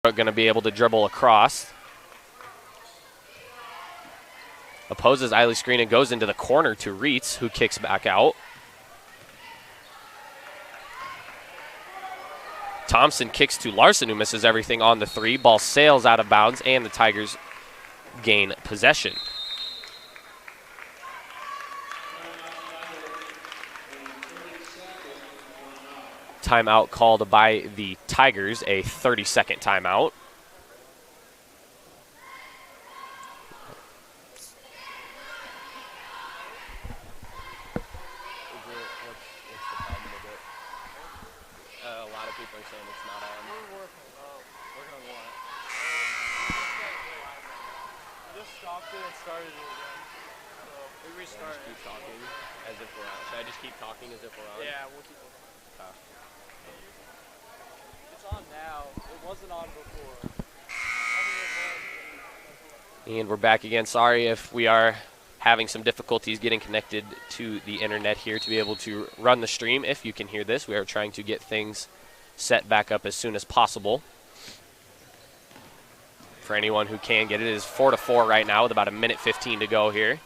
Going to be able to dribble across. Opposes Eiley's screen and goes into the corner to Reitz, who kicks back out. Thompson kicks to Larson, who misses everything on the three. Ball sails out of bounds, and the Tigers gain possession. Timeout called by the Tigers, a 30-second timeout. And we're back again. Sorry if we are having some difficulties getting connected to the internet here to be able to run the stream. If you can hear this, we are trying to get things set back up as soon as possible. For anyone who can get it, it is 4-4 right now with about a minute 15 to go here.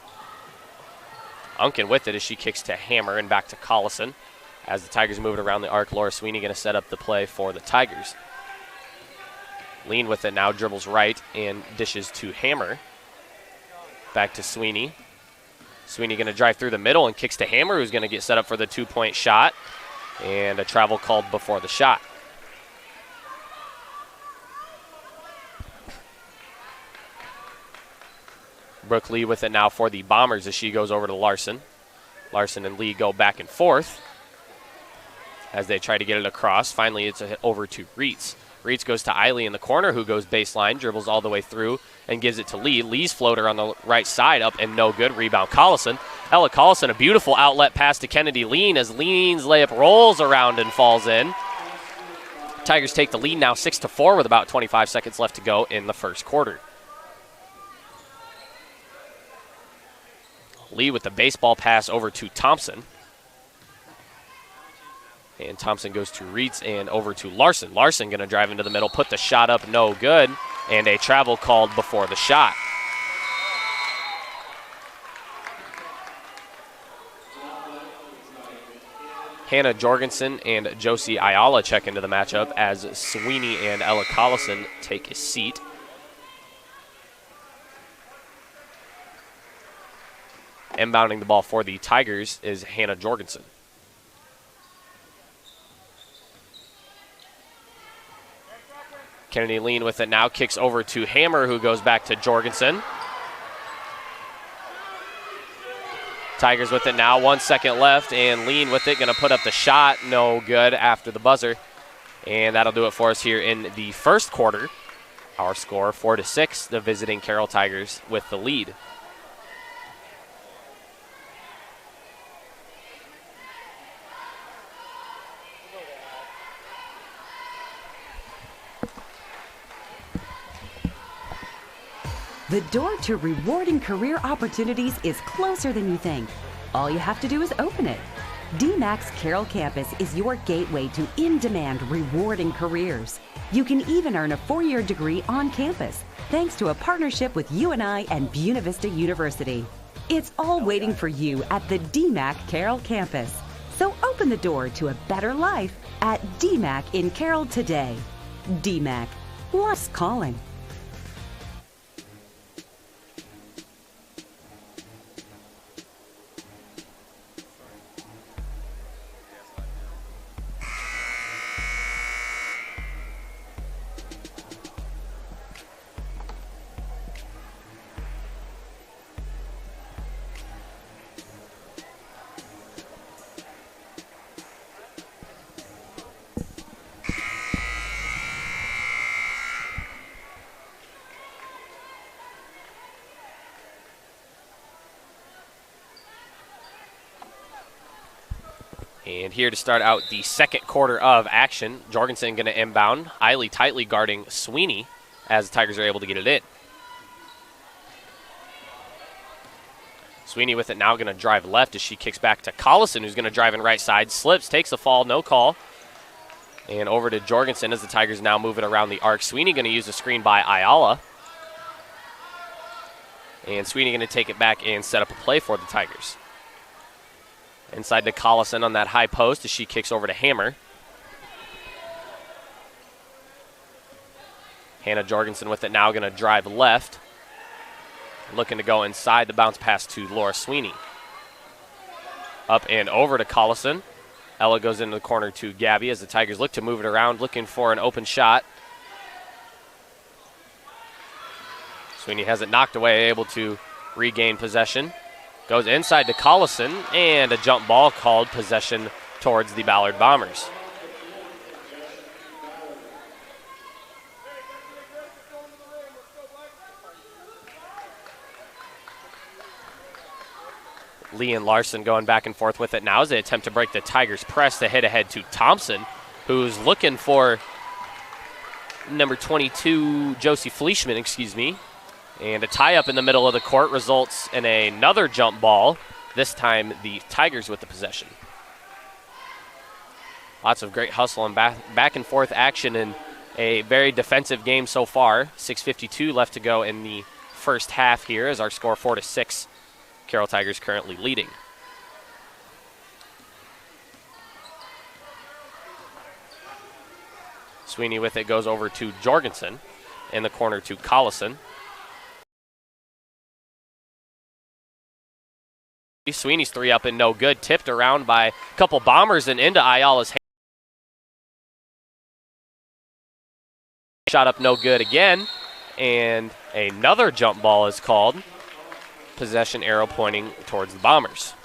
Unken with it as she kicks to Hammer and back to Collison. As the Tigers move it around the arc, Laura Sweeney going to set up the play for the Tigers. Lean with it now, dribbles right and dishes to Hammer. Back to Sweeney. Sweeney going to drive through the middle and kicks to Hammer, who's going to get set up for the two-point shot. And a travel called before the shot. Brooke Lee with it now for the Bombers as she goes over to Larson. Larson and Lee go back and forth as they try to get it across. Finally, it's a hit over to Reitz. Reitz goes to Eiley in the corner, who goes baseline, dribbles all the way through, and gives it to Lee. Lee's floater on the right side up and no good. Rebound Collison. Ella Collison, a beautiful outlet pass to Kennedy Lean as Lean's layup rolls around and falls in. Tigers take the lead now 6-4 with about 25 seconds left to go in the first quarter. Lee with the baseball pass over to Thompson. And Thompson goes to Reitz and over to Larson. Larson going to drive into the middle, put the shot up, no good. And a travel called before the shot. Hannah Jorgensen and Josie Ayala check into the matchup as Sweeney and Ella Collison take a seat. Inbounding the ball for the Tigers is Hannah Jorgensen. Kennedy Lean with it now, kicks over to Hammer, who goes back to Jorgensen. Tigers with it now, 1 second left, and Lean with it, going to put up the shot, no good after the buzzer. And that'll do it for us here in the first quarter. Our score 4-6, the visiting Carroll Tigers with the lead. The door to rewarding career opportunities is closer than you think. All you have to do is open it. DMAC's Carroll campus is your gateway to in-demand, rewarding careers. You can even earn a 4-year degree on campus, thanks to a partnership with UNI and Buena Vista University. It's all waiting for you at the DMAC Carroll campus. So open the door to a better life at DMAC in Carroll today. DMAC, life's calling. And here to start out the second quarter of action, Jorgensen going to inbound. Eiley tightly guarding Sweeney as the Tigers are able to get it in. Sweeney with it now, going to drive left as she kicks back to Collison, who's going to drive in right side. Slips, takes a fall, no call. And over to Jorgensen as the Tigers now moving around the arc. Sweeney going to use a screen by Ayala. And Sweeney going to take it back and set up a play for the Tigers. Inside to Collison on that high post as she kicks over to Hammer. Hannah Jorgensen with it now, going to drive left. Looking to go inside. The bounce pass to Laura Sweeney. Up and over to Collison. Ella goes into the corner to Gabby as the Tigers look to move it around, looking for an open shot. Sweeney has it knocked away, able to regain possession. Goes inside to Collison, and a jump ball called, possession towards the Ballard Bombers. Lee and Larson going back and forth with it now as they attempt to break the Tigers' press. To hit ahead to Thompson, who's looking for number 22, Josie Fleischman, And a tie-up in the middle of the court results in another jump ball. This time the Tigers with the possession. Lots of great hustle and back and forth action in a very defensive game so far. 6:52 left to go in the first half here as our score 4-6. Carroll Tigers currently leading. Sweeney with it goes over to Jorgensen. In the corner to Collison. Sweeney's three up and no good. Tipped around by a couple Bombers and into Ayala's hand. Shot up no good again. And another jump ball is called. Possession arrow pointing towards the Bombers.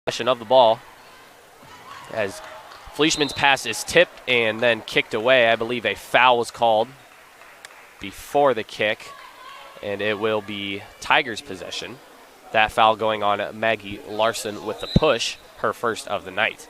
Possession of the ball as Fleischman's pass is tipped and then kicked away. I believe a foul was called before the kick, and it will be Tigers possession. That foul going on Maggie Larson with the push, her first of the night.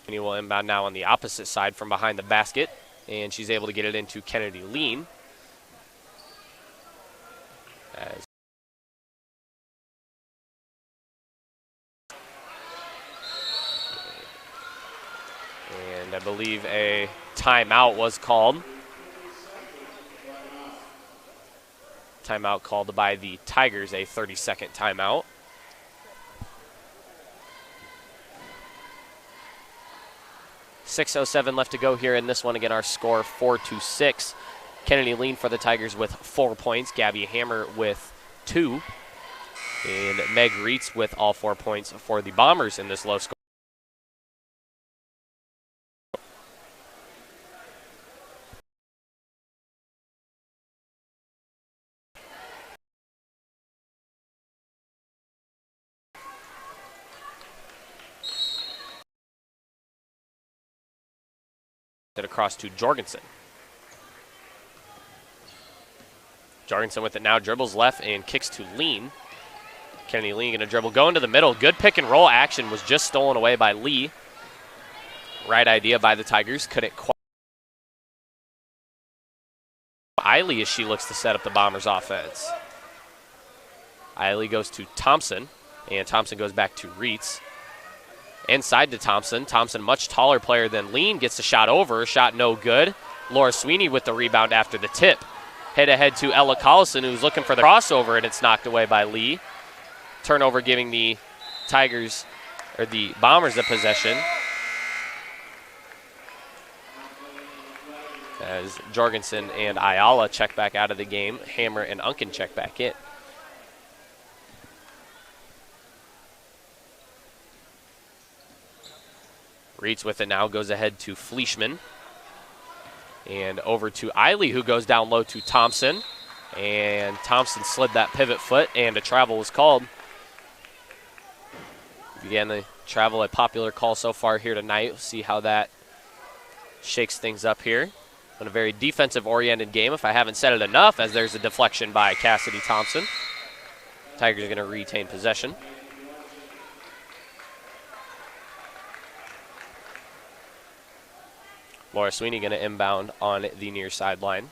He will inbound now on the opposite side from behind the basket, and she's able to get it into Kennedy Lean. And I believe a timeout was called. Timeout called by the Tigers, a 30-second timeout. .607 left to go here in this one. Again, our score 4-6. Kennedy Lean for the Tigers with 4 points. Gabby Hammer with 2. And Meg Reitz with all 4 points for the Bombers in this low score. Across to Jorgensen. Jorgensen with it now, dribbles left and kicks to Lean. Kennedy Lean going to dribble, go into the middle. Good pick and roll action was just stolen away by Lee. Right idea by the Tigers, couldn't quite. Eiley as she looks to set up the Bombers offense. Eiley goes to Thompson, and Thompson goes back to Reitz. Inside to Thompson. Thompson, much taller player than Lean, gets the shot over. Shot no good. Laura Sweeney with the rebound after the tip. Head ahead to Ella Collison, who's looking for the crossover, and it's knocked away by Lee. Turnover giving the Tigers, or the Bombers, the possession. As Jorgensen and Ayala check back out of the game. Hammer and Unken check back in. Reitz with it now, goes ahead to Fleischman. And over to Eiley, who goes down low to Thompson. And Thompson slid that pivot foot, and a travel was called. Began to travel a popular call so far here tonight. We'll see how that shakes things up here. In a very defensive-oriented game, if I haven't said it enough, as there's a deflection by Cassidy Thompson. Tigers are going to retain possession. Laura Sweeney going to inbound on the near sideline.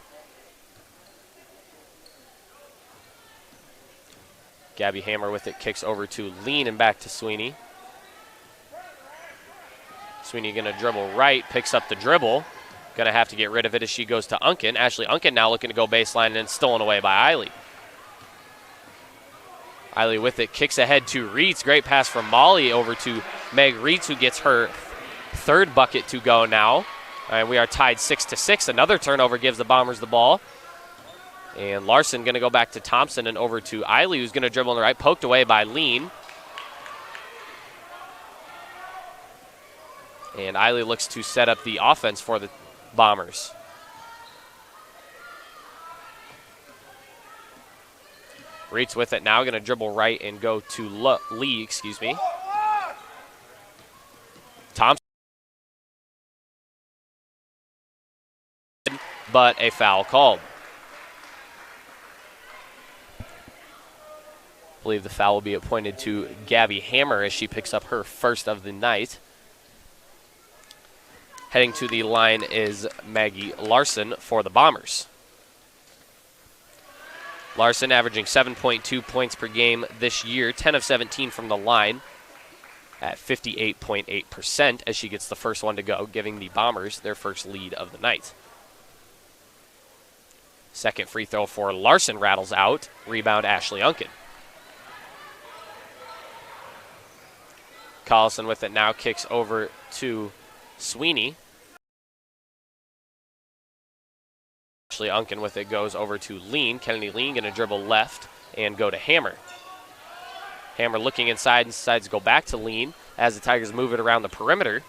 Gabby Hammer with it, kicks over to Lean and back to Sweeney. Sweeney going to dribble right, picks up the dribble. Going to have to get rid of it as she goes to Unken. Ashley Unken now looking to go baseline and stolen away by Eiley. Eiley with it, kicks ahead to Reitz. Great pass from Molly over to Meg Reitz, who gets her third bucket to go now. And we are tied 6-6. Another turnover gives the Bombers the ball. And Larson going to go back to Thompson and over to Eiley, who's going to dribble on the right, poked away by Lean. And Eiley looks to set up the offense for the Bombers. Reitz with it now, going to dribble right and go to Lee, Thompson. But a foul called. I believe the foul will be appointed to Gabby Hammer as she picks up her first of the night. Heading to the line is Maggie Larson for the Bombers. Larson averaging 7.2 points per game this year, 10 of 17 from the line at 58.8% as she gets the first one to go, giving the Bombers their first lead of the night. Second free throw for Larson rattles out. Rebound Ashley Unken. Collison with it now, kicks over to Sweeney. Ashley Unken with it goes over to Lean. Kennedy Lean going to dribble left and go to Hammer. Hammer looking inside and decides to go back to Lean as the Tigers move it around the perimeter.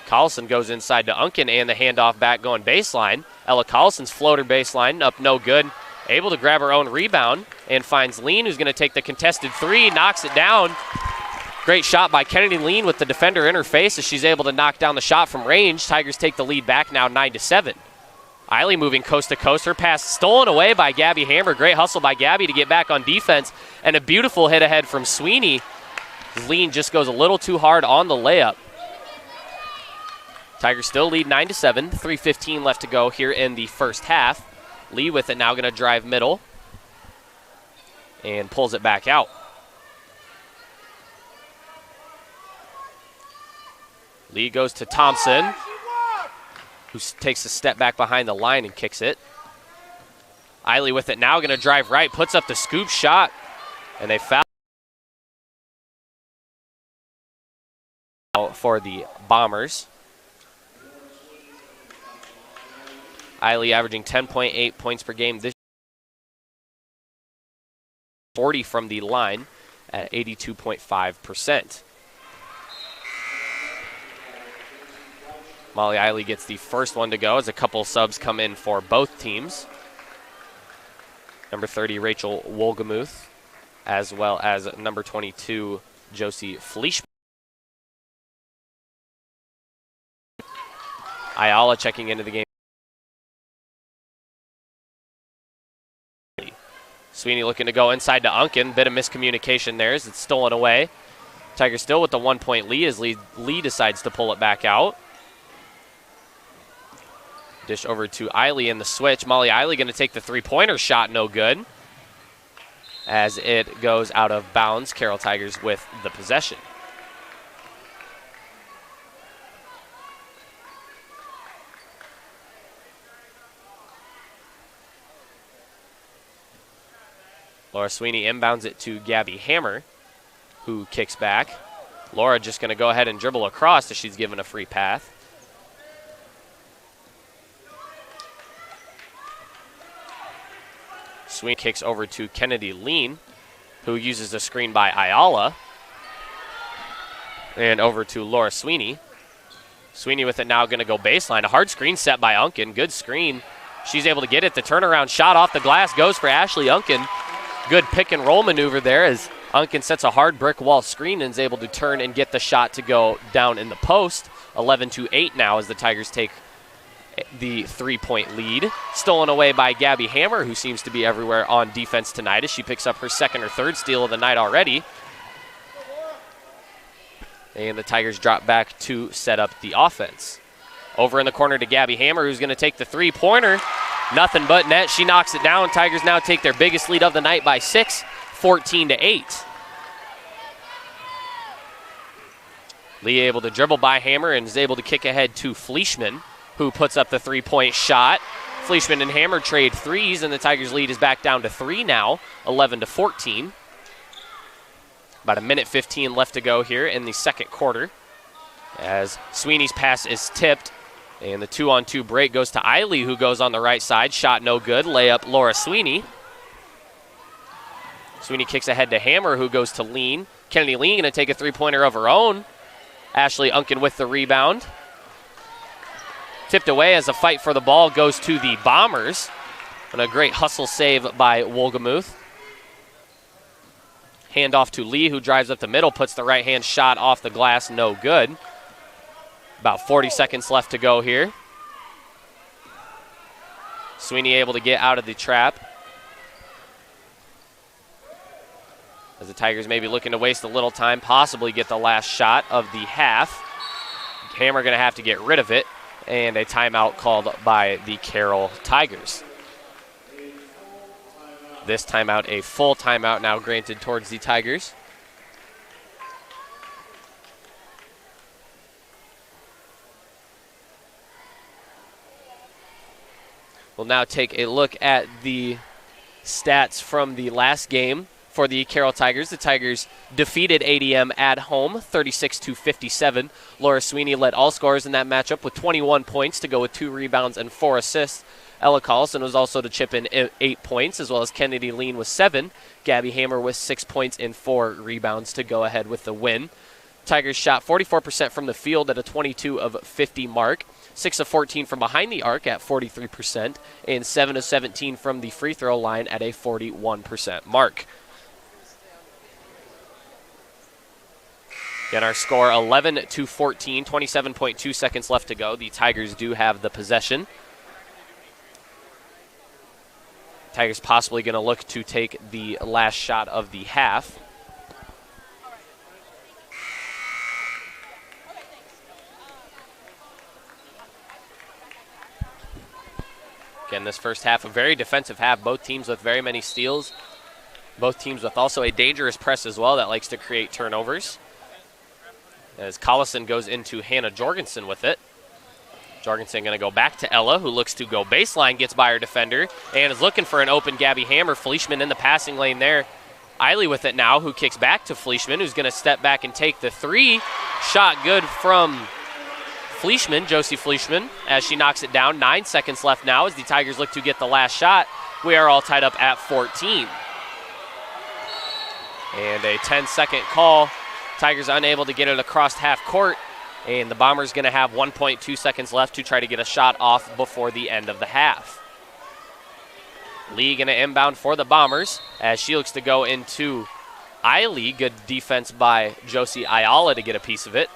Collison goes inside to Unken and the handoff back going baseline. Ella Collison's floater baseline up no good. Able to grab her own rebound and finds Lean, who's going to take the contested three, knocks it down. Great shot by Kennedy Lean with the defender in her face as she's able to knock down the shot from range. Tigers take the lead back now 9-7. Eiley moving coast to coast. Her pass stolen away by Gabby Hammer. Great hustle by Gabby to get back on defense. And a beautiful hit ahead from Sweeney. Lean just goes a little too hard on the layup. Tigers still lead 9-7. 3:15 left to go here in the first half. Lee with it now going to drive middle. And pulls it back out. Lee goes to Thompson, who takes a step back behind the line and kicks it. Eiley with it now, going to drive right, puts up the scoop shot, and they foul for the Bombers. Eiley averaging 10.8 points per game this 40 from the line at 82.5%. Molly Eiley gets the first one to go as a couple subs come in for both teams. Number 30, Rachel Wolgamuth, as well as number 22, Josie Fleischman. Ayala checking into the game. Sweeney looking to go inside to Unken. Bit of miscommunication there as it's stolen away. Tigers still with the 1-point lead as Lee decides to pull it back out. Dish over to Eiley in the switch. Molly Eiley going to take the three-pointer shot, no good. As it goes out of bounds, Carroll Tigers with the possession. Laura Sweeney inbounds it to Gabby Hammer, who kicks back. Laura just going to go ahead and dribble across as she's given a free path. Sweeney kicks over to Kennedy Lean, who uses a screen by Ayala. And over to Laura Sweeney. Sweeney with it now going to go baseline. A hard screen set by Unken. Good screen. She's able to get it. The turnaround shot off the glass goes for Ashley Unken. Good pick and roll maneuver there as Unken sets a hard brick wall screen and is able to turn and get the shot to go down in the post. 11-8 now as the Tigers take the 3-point lead. Stolen away by Gabby Hammer, who seems to be everywhere on defense tonight as she picks up her second or third steal of the night already. And the Tigers drop back to set up the offense. Over in the corner to Gabby Hammer, who's going to take the three-pointer. Nothing but net. She knocks it down. Tigers now take their biggest lead of the night by 6, 14-8. Lee able to dribble by Hammer and is able to kick ahead to Fleischman, who puts up the three-point shot. Fleischman and Hammer trade threes, and the Tigers' lead is back down to 3 now, 11-14. About a minute 15 left to go here in the second quarter as Sweeney's pass is tipped, and the 2-on-2 break goes to Eiley, who goes on the right side. Shot no good. Layup, Laura Sweeney. Sweeney kicks ahead to Hammer, who goes to Lean. Kennedy Lean going to take a three-pointer of her own. Ashley Unken with the rebound. Tipped away as a fight for the ball goes to the Bombers. And a great hustle save by Wolgemuth. Hand off to Lee, who drives up the middle, puts the right-hand shot off the glass, no good. About 40 seconds left to go here. Sweeney able to get out of the trap. As the Tigers may be looking to waste a little time, possibly get the last shot of the half. Hammer going to have to get rid of it, and a timeout called by the Carroll Tigers. This timeout, a full timeout now granted towards the Tigers. We'll now take a look at the stats from the last game for the Carroll Tigers. The Tigers defeated ADM at home, 36-57. Laura Sweeney led all scorers in that matchup with 21 points to go with 2 rebounds and 4 assists. Ella Carlson was also to chip in 8 points, as well as Kennedy Lean with 7. Gabby Hammer with 6 points and 4 rebounds to go ahead with the win. Tigers shot 44% from the field at a 22 of 50 mark. 6 of 14 from behind the arc at 43%, and 7 of 17 from the free throw line at a 41% mark. Again, our score 11-14, 27.2 seconds left to go. The Tigers do have the possession. Tigers possibly going to look to take the last shot of the half. Again, this first half, a very defensive half. Both teams with very many steals. Both teams with also a dangerous press as well that likes to create turnovers. As Collison goes into Hannah Jorgensen with it. Jorgensen going to go back to Ella, who looks to go baseline, gets by her defender, and is looking for an open Gabby Hammer. Fleischman in the passing lane there. Eiley with it now, who kicks back to Fleischman, who's going to step back and take the 3. Shot good from Fleischman, Josie Fleischman, as she knocks it down. 9 seconds left now as the Tigers look to get the last shot. We are all tied up at 14. And a 10-second call. Tigers unable to get it across half court, and the Bombers going to have 1.2 seconds left to try to get a shot off before the end of the half. Lee going to inbound for the Bombers as she looks to go into Eiley. Good defense by Josie Ayala to get a piece of it.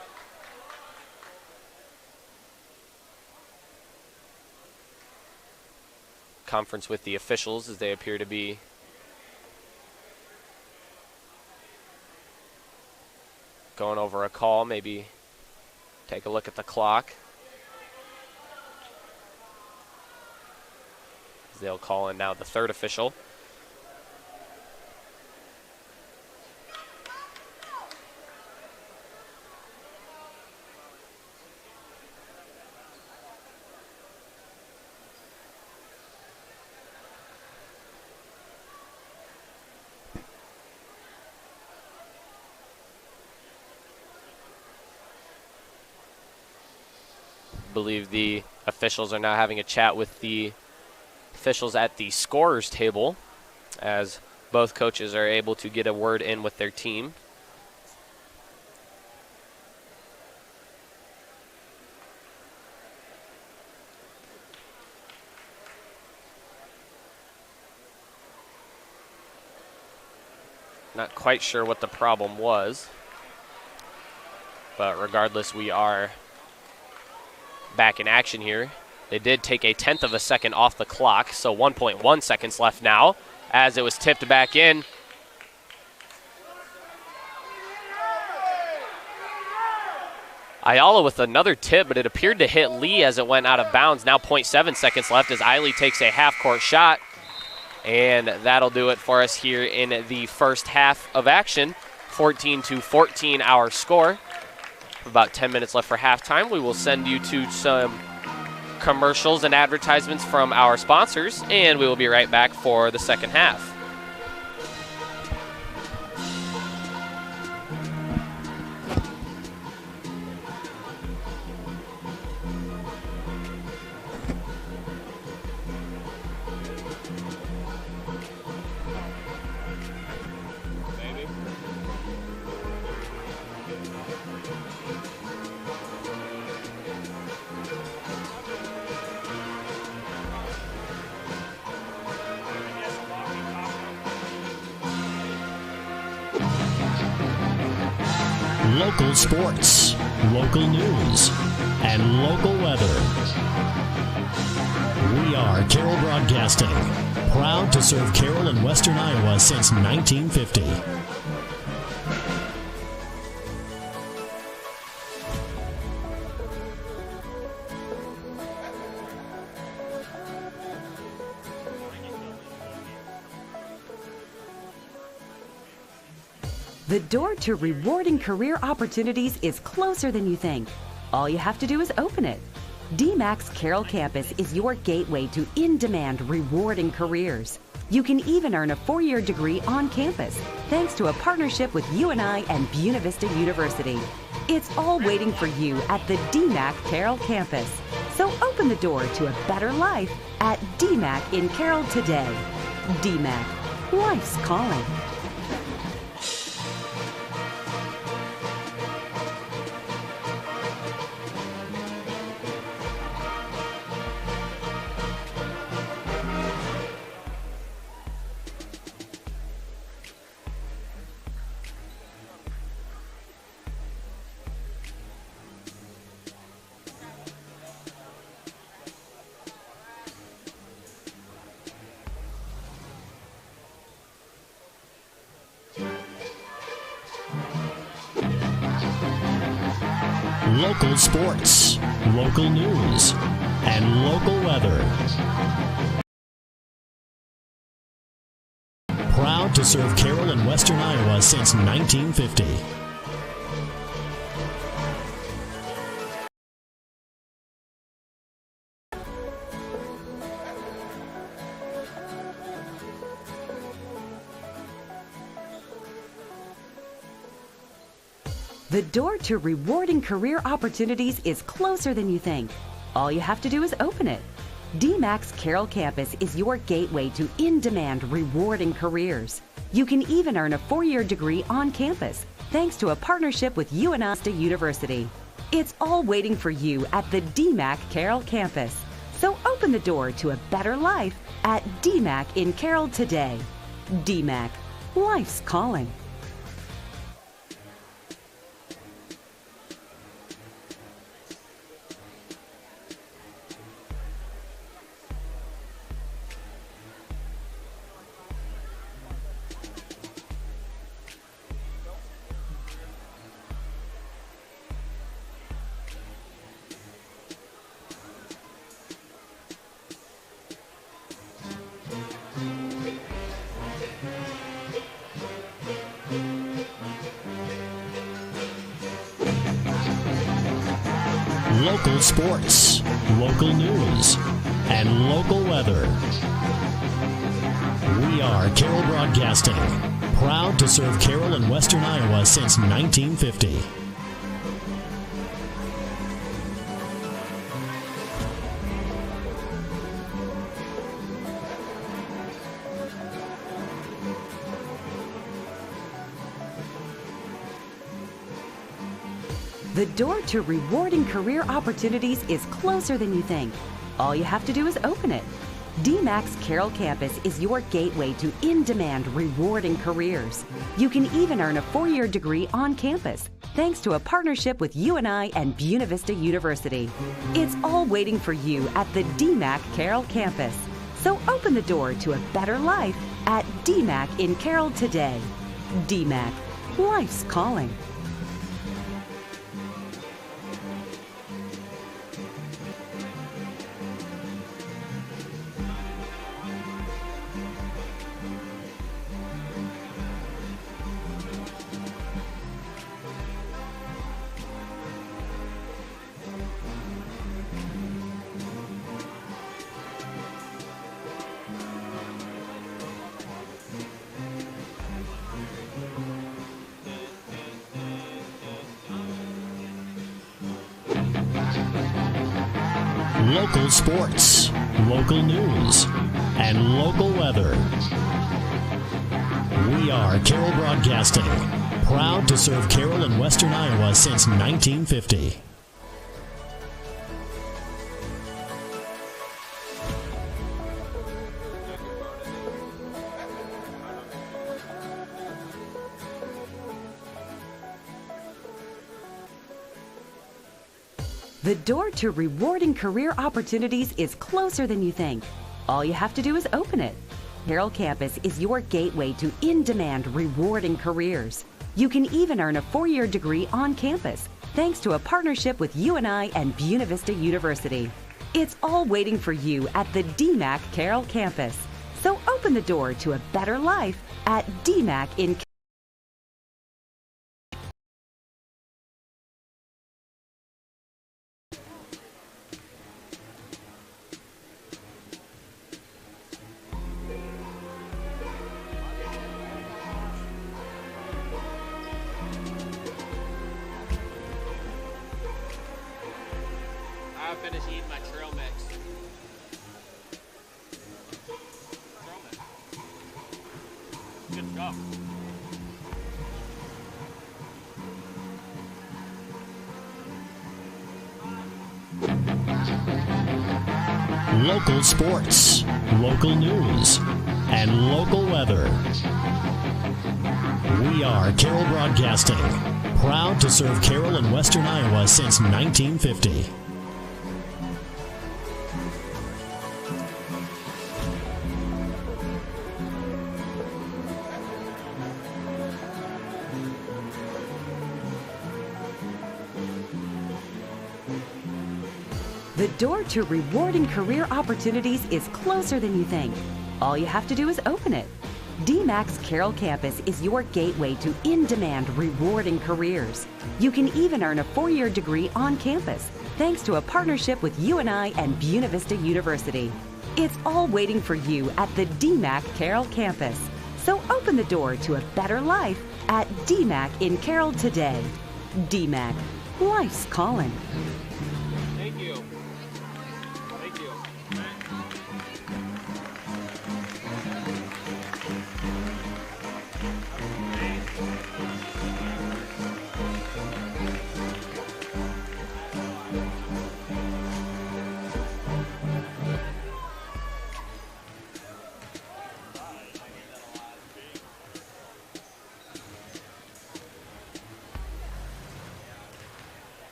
Conference with the officials as they appear to be going over a call, maybe take a look at the clock. They'll call in now the third official. I believe the officials are now having a chat with the officials at the scorers table as both coaches are able to get a word in with their team. Not quite sure what the problem was. But regardless, we are back in action here. They did take a 1/10 of a second off the clock, so 1.1 seconds left now as it was tipped back in. Ayala with another tip, but it appeared to hit Lee as it went out of bounds. Now 0.7 seconds left as Eiley takes a half-court shot. And that'll do it for us here in the first half of action. 14-14 our score. About 10 minutes left for halftime. We will send you to some commercials and advertisements from our sponsors, and we will be right back for the second half. Local sports, local news, and local weather. We are Carroll Broadcasting, proud to serve Carroll and Western Iowa since 1950. The door to rewarding career opportunities is closer than you think. All you have to do is open it. DMAC's Carroll campus is your gateway to in-demand, rewarding careers. You can even earn a 4-year degree on campus, thanks to a partnership with UNI and Buena Vista University. It's all waiting for you at the DMAC Carroll campus. So open the door to a better life at DMAC in Carroll today. DMAC, life's calling. Local sports, local news, and local weather. Proud to serve Carroll and Western Iowa since 1950. The door to rewarding career opportunities is closer than you think. All you have to do is open it. DMAC's Carroll campus is your gateway to in-demand, rewarding careers. You can even earn a 4-year degree on campus, thanks to a partnership with UNI University. It's all waiting for you at the DMAC Carroll campus. So open the door to a better life at DMAC in Carroll today. DMAC, life's calling. Local sports, local news, and local weather. We are Carroll Broadcasting, proud to serve Carroll and Western Iowa since 1950. The door to rewarding career opportunities is closer than you think. All you have to do is open it. DMAC's Carroll campus is your gateway to in-demand, rewarding careers. You can even earn a 4-year degree on campus, thanks to a partnership with UNI and Buena Vista University. It's all waiting for you at the DMAC Carroll campus. So open the door to a better life at DMAC in Carroll today. DMAC, life's calling. Local sports, local news, and local weather. We are Carroll Broadcasting, proud to serve Carroll and Western Iowa since 1950. The door to rewarding career opportunities is closer than you think. All you have to do is open it. Carroll campus is your gateway to in-demand, rewarding careers. You can even earn a 4-year degree on campus, thanks to a partnership with UNI and Buena Vista University. It's all waiting for you at the DMAC Carroll campus. So open the door to a better life at DMAC in Carroll. I finished eating my trail mix. Good job. Local sports, local news, and local weather. We are Carroll Broadcasting, proud to serve Carroll and Western Iowa since 1950. The door to rewarding career opportunities is closer than you think. All you have to do is open it. DMAC's Carroll campus is your gateway to in-demand, rewarding careers. You can even earn a 4-year degree on campus, thanks to a partnership with UNI and Buena Vista University. It's all waiting for you at the DMAC Carroll campus. So open the door to a better life at DMAC in Carroll today. DMAC, life's calling. Thank you. Thank you.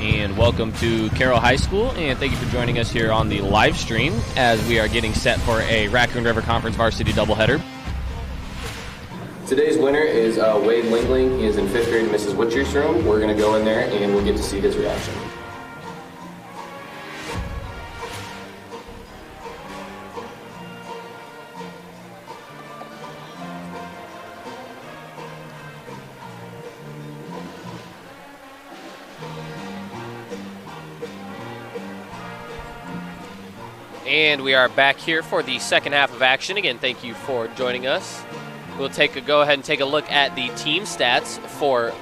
And welcome to Carroll High School, and thank you for joining us here on the live stream as we are getting set for a Raccoon River Conference varsity doubleheader. Today's winner is Wade Lingling. He is in 5th grade in Mrs. Witcher's room. We're going to go in there and we'll get to see his reaction. And we are back here for the second half of action. Again, thank you for joining us. We'll go ahead and take a look at the team stats for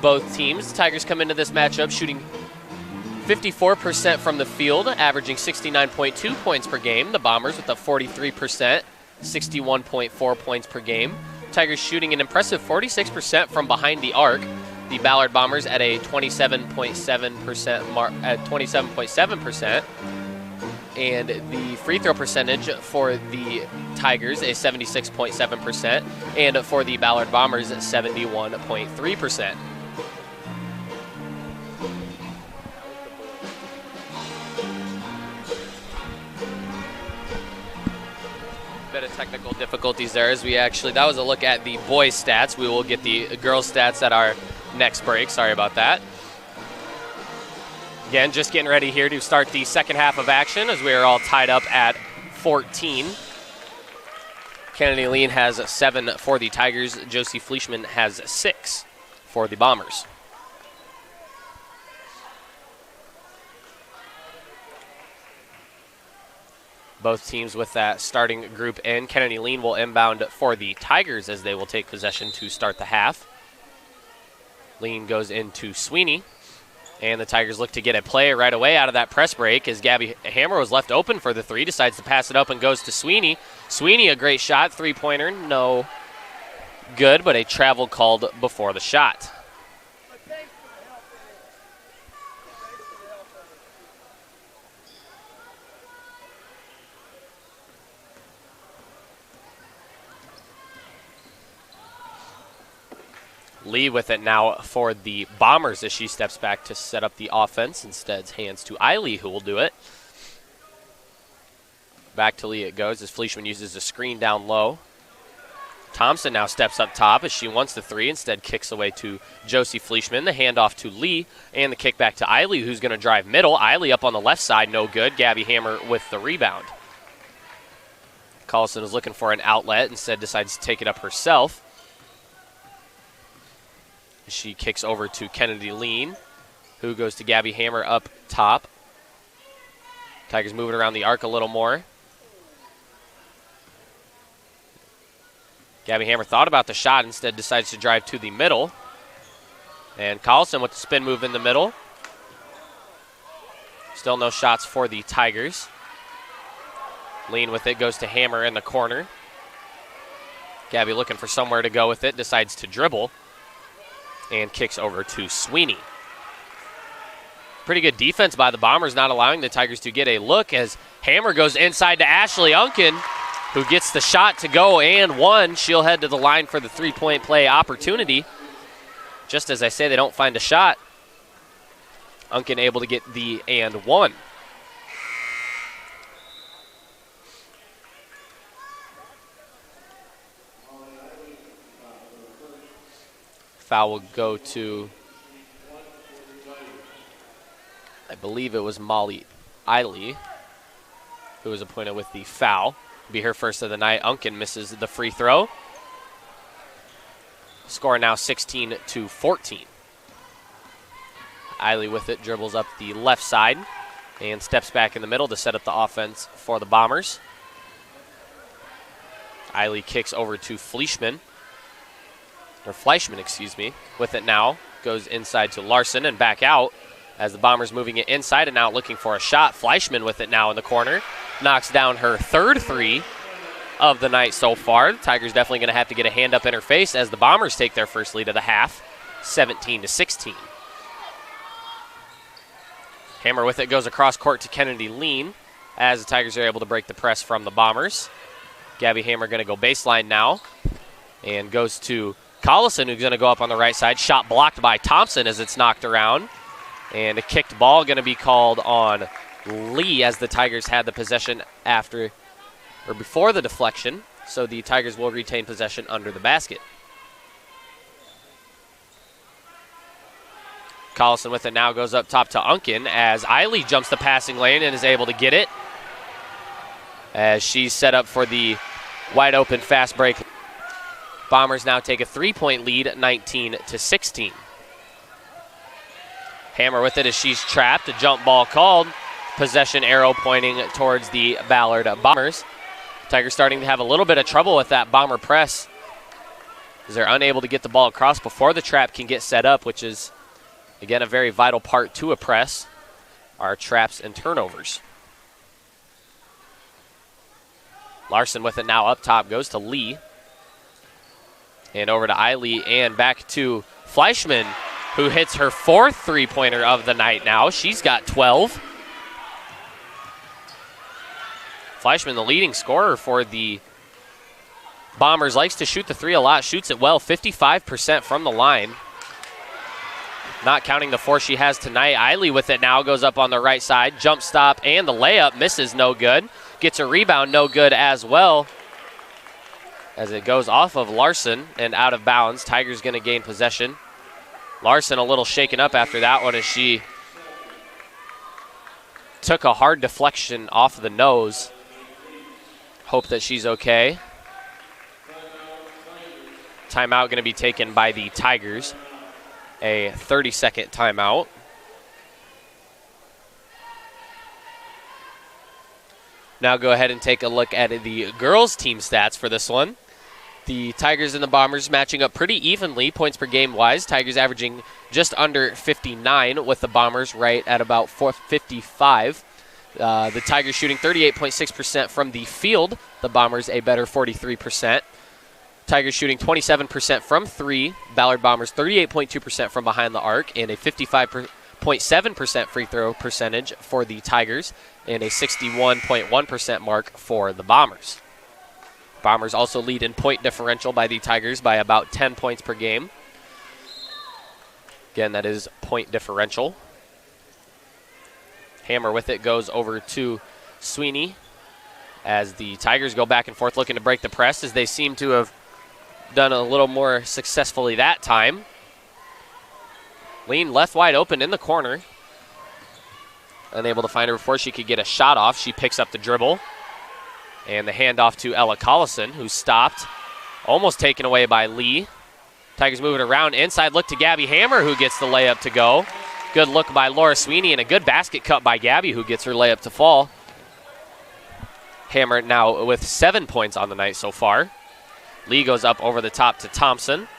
both teams. Tigers come into this matchup shooting 54% from the field, averaging 69.2 points per game. The Bombers with a 43%, 61.4 points per game. Tigers shooting an impressive 46% from behind the arc. The Ballard Bombers at a 27.7%, and the free throw percentage for the Tigers is 76.7%, and for the Ballard Bombers 71.3%. Bit of technical difficulties there as that was a look at the boys stats. We will get the girls stats at our next break. Sorry about that. Again, just getting ready here to start the second half of action as we are all tied up at 14. Kennedy Lean has 7 for the Tigers. Josie Fleischman has 6 for the Bombers. Both teams with that starting group in. Kennedy Lean will inbound for the Tigers as they will take possession to start the half. Lean goes into Sweeney, and the Tigers look to get a play right away out of that press break as Gabby Hammer was left open for the three, decides to pass it up and goes to Sweeney. Sweeney, a great shot, three-pointer, no good, but a travel called before the shot. Lee with it now for the Bombers as she steps back to set up the offense. Instead, hands to Eiley, who will do it. Back to Lee it goes as Fleischman uses a screen down low. Thompson now steps up top as she wants the three. Instead, kicks away to Josie Fleischman. The handoff to Lee and the kick back to Eiley, who's going to drive middle. Eiley up on the left side, no good. Gabby Hammer with the rebound. Collison is looking for an outlet. Instead, decides to take it up herself. She kicks over to Kennedy Lean, who goes to Gabby Hammer up top. Tigers moving around the arc a little more. Gabby Hammer thought about the shot, instead decides to drive to the middle. And Collison with the spin move in the middle. Still no shots for the Tigers. Lean with it, goes to Hammer in the corner. Gabby looking for somewhere to go with it, decides to dribble. And kicks over to Sweeney. Pretty good defense by the Bombers, not allowing the Tigers to get a look as Hammer goes inside to Ashley Unkin, who gets the shot to go and one. She'll head to the line for the three-point play opportunity. Just as I say, they don't find a shot. Unkin able to get the and one. Foul will go to, I believe it was Molly Eiley, who was appointed with the foul. Be her first of the night. Unkin misses the free throw. Score now 16-14. Eiley with it, dribbles up the left side and steps back in the middle to set up the offense for the Bombers. Eiley kicks over to Fleischman. Excuse me, with it now. Goes inside to Larson and back out as the Bombers moving it inside and out looking for a shot. Fleischman with it now in the corner. Knocks down her third three of the night so far. The Tigers definitely going to have to get a hand up in her face as the Bombers take their first lead of the half, 17-16. Hammer with it goes across court to Kennedy Lean as the Tigers are able to break the press from the Bombers. Gabby Hammer going to go baseline now and goes to Collison, who's going to go up on the right side. Shot blocked by Thompson as it's knocked around. And a kicked ball going to be called on Lee as the Tigers had the possession before the deflection. So the Tigers will retain possession under the basket. Collison with it now goes up top to Unkin as Eiley jumps the passing lane and is able to get it. As she's set up for the wide open fast break. Bombers now take a 3-point lead, 19-16. Hammer with it as she's trapped. A jump ball called. Possession arrow pointing towards the Ballard Bombers. Tigers starting to have a little bit of trouble with that Bomber press as they're unable to get the ball across before the trap can get set up, which is, again, a very vital part to a press, are traps and turnovers. Larson with it now up top, goes to Lee. And over to Eiley and back to Fleischman, who hits her 4th three-pointer of the night now. She's got 12. Fleischman, the leading scorer for the Bombers, likes to shoot the three a lot, shoots it well, 55% from the line. Not counting the 4 she has tonight. Eiley with it now, goes up on the right side, jump stop, and the layup misses, no good. Gets a rebound, no good as well, as it goes off of Larson and out of bounds. Tigers going to gain possession. Larson a little shaken up after that one as she took a hard deflection off the nose. Hope that she's okay. Timeout going to be taken by the Tigers. A 30-second timeout. Now go ahead and take a look at the girls' team stats for this one. The Tigers and the Bombers matching up pretty evenly, points per game wise. Tigers averaging just under 59, with the Bombers right at about 455. The Tigers shooting 38.6% from the field. The Bombers a better 43%. Tigers shooting 27% from 3. Ballard Bombers 38.2% from behind the arc, and a 55.7% free throw percentage for the Tigers, and a 61.1% mark for the Bombers. Bombers also lead in point differential by the Tigers by about 10 points per game. Again, that is point differential. Hammer with it goes over to Sweeney as the Tigers go back and forth looking to break the press, as they seem to have done a little more successfully that time. Lean left wide open in the corner. Unable to find her before she could get a shot off. She picks up the dribble. And the handoff to Ella Collison, who stopped. Almost taken away by Lee. Tigers moving around. Inside look to Gabby Hammer, who gets the layup to go. Good look by Laura Sweeney, and a good basket cut by Gabby, who gets her layup to fall. Hammer now with 7 points on the night so far. Lee goes up over the top to Thompson.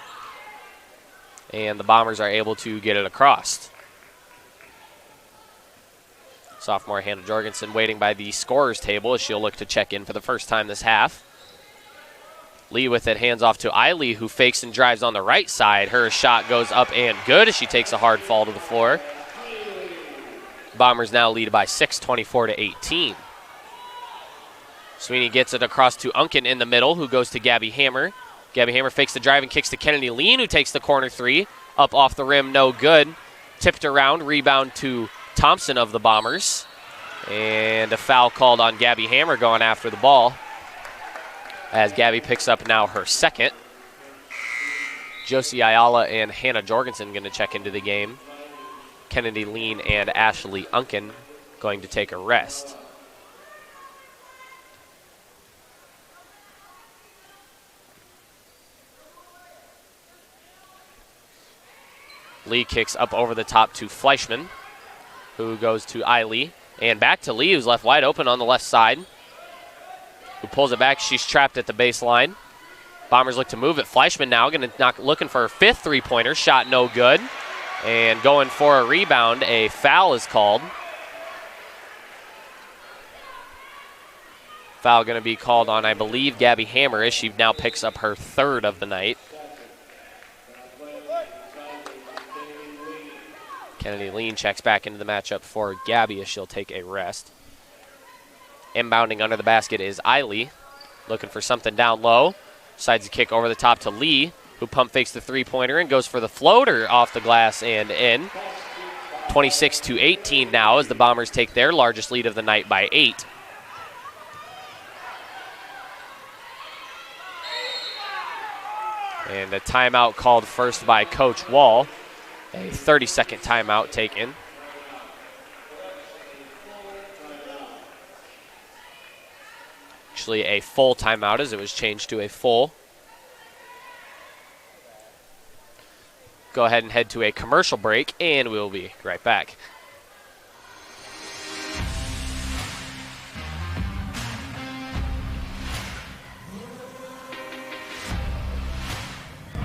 And the Bombers are able to get it across. Sophomore Hannah Jorgensen waiting by the scorer's table as she'll look to check in for the first time this half. Lee with it, hands off to Eiley, who fakes and drives on the right side. Her shot goes up and good as she takes a hard fall to the floor. Bombers now lead by 6, 24-18. Sweeney gets it across to Unken in the middle, who goes to Gabby Hammer. Gabby Hammer fakes the drive and kicks to Kennedy Lean, who takes the corner 3. Up off the rim, no good. Tipped around, rebound to Thompson of the Bombers. And a foul called on Gabby Hammer going after the ball, as Gabby picks up now her second. Josie Ayala and Hannah Jorgensen going to check into the game. Kennedy Lean and Ashley Unken going to take a rest. Lee kicks up over the top to Fleischman, who goes to Eiley. And back to Lee, who's left wide open on the left side, who pulls it back. She's trapped at the baseline. Bombers look to move it. Fleischman now looking for her 5th three-pointer. Shot no good. And going for a rebound. A foul is called. Foul going to be called on, I believe, Gabby Hammer, as she now picks up her 3rd of the night. Kennedy Lean checks back into the matchup for Gabby as she'll take a rest. Inbounding under the basket is Eiley, looking for something down low. Decides to kick over the top to Lee, who pump fakes the three-pointer and goes for the floater off the glass and in. 26-18 now as the Bombers take their largest lead of the night by 8. And a timeout called first by Coach Wall. A 30-second timeout taken. Actually a full timeout, as it was changed to a full. Go ahead and head to a commercial break, and we'll be right back.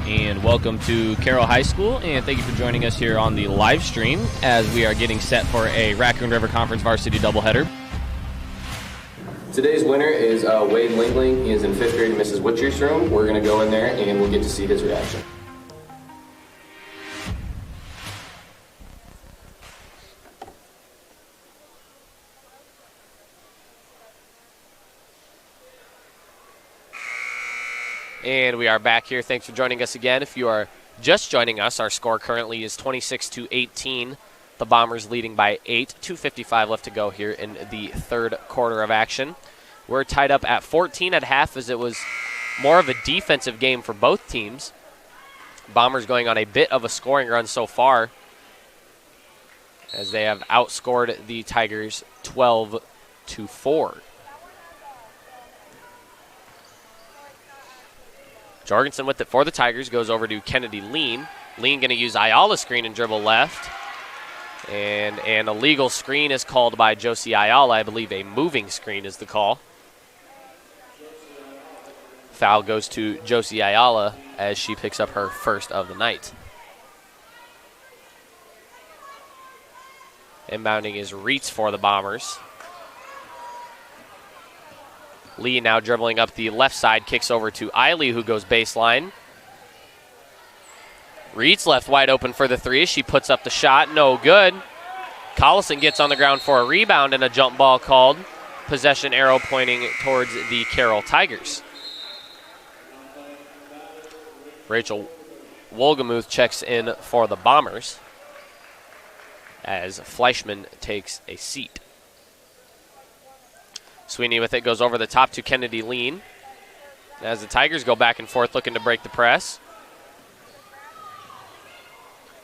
And welcome to Carroll High School, and thank you for joining us here on the live stream as we are getting set for a Raccoon River Conference varsity doubleheader. Today's winner is Wade Lingling. He is in 5th grade in Mrs. Witcher's room. We're going to go in there and we'll get to see his reaction. And we are back here. Thanks for joining us again. If you are just joining us, our score currently is 26-18. The Bombers leading by 8. 2:55 left to go here in the third quarter of action. We're tied up at 14 at half, as it was more of a defensive game for both teams. Bombers going on a bit of a scoring run so far, as they have outscored the Tigers 12-4. Jorgensen with it for the Tigers, goes over to Kennedy Lean. Lean going to use Ayala's screen and dribble left. And an illegal screen is called by Josie Ayala. I believe a moving screen is the call. Foul goes to Josie Ayala as she picks up her first of the night. Inbounding is Reitz for the Bombers. Lee now dribbling up the left side, kicks over to Eiley, who goes baseline. Reed's left wide open for the three. She puts up the shot, no good. Collison gets on the ground for a rebound and a jump ball called. Possession arrow pointing towards the Carroll Tigers. Rachel Wolgamuth checks in for the Bombers as Fleischman takes a seat. Sweeney with it, goes over the top to Kennedy Lean as the Tigers go back and forth looking to break the press.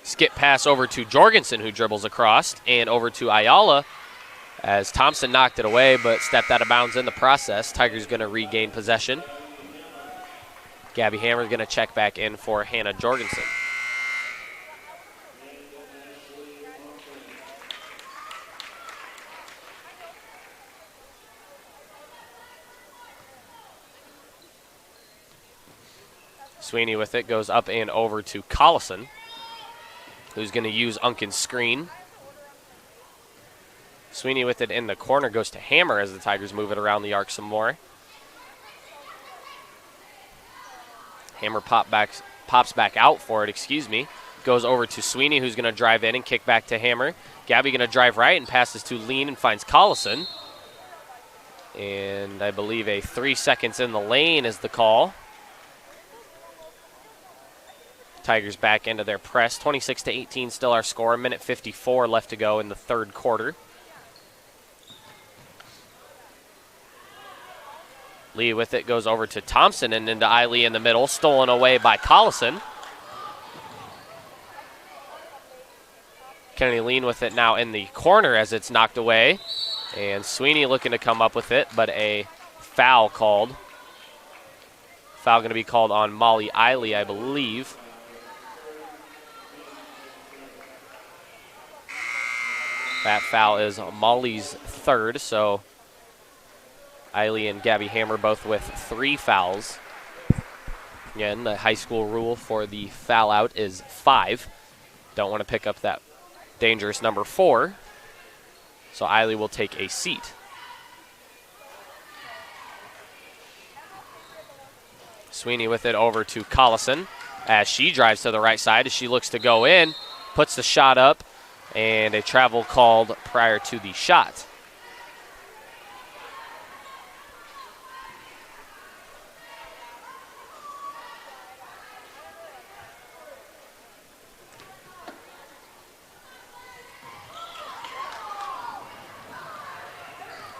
Skip pass over to Jorgensen, who dribbles across, and over to Ayala as Thompson knocked it away but stepped out of bounds in the process. Tigers going to regain possession. Gabby Hammer's going to check back in for Hannah Jorgensen. Sweeney with it, goes up and over to Collison, who's going to use Unkin's screen. Sweeney with it in the corner, goes to Hammer as the Tigers move it around the arc some more. Hammer pops back out for it, Goes over to Sweeney, who's going to drive in and kick back to Hammer. Gabby going to drive right and passes to Lean and finds Collison. And I believe a 3 seconds in the lane is the call. Tigers back into their press. 26-18 still our score. 1:54 left to go in the third quarter. Lee with it, goes over to Thompson and into Eiley in the middle. Stolen away by Collison. Kennedy Lean with it now in the corner as it's knocked away. And Sweeney looking to come up with it, but a foul called. Foul going to be called on Molly Eiley, I believe. That foul is Molly's third, so Eiley and Gabby Hammer both with 3 fouls. Again, the high school rule for the foul out is 5. Don't want to pick up that dangerous number 4. So Eiley will take a seat. Sweeney with it over to Collison as she drives to the right side as she looks to go in, puts the shot up, and a travel called prior to the shot.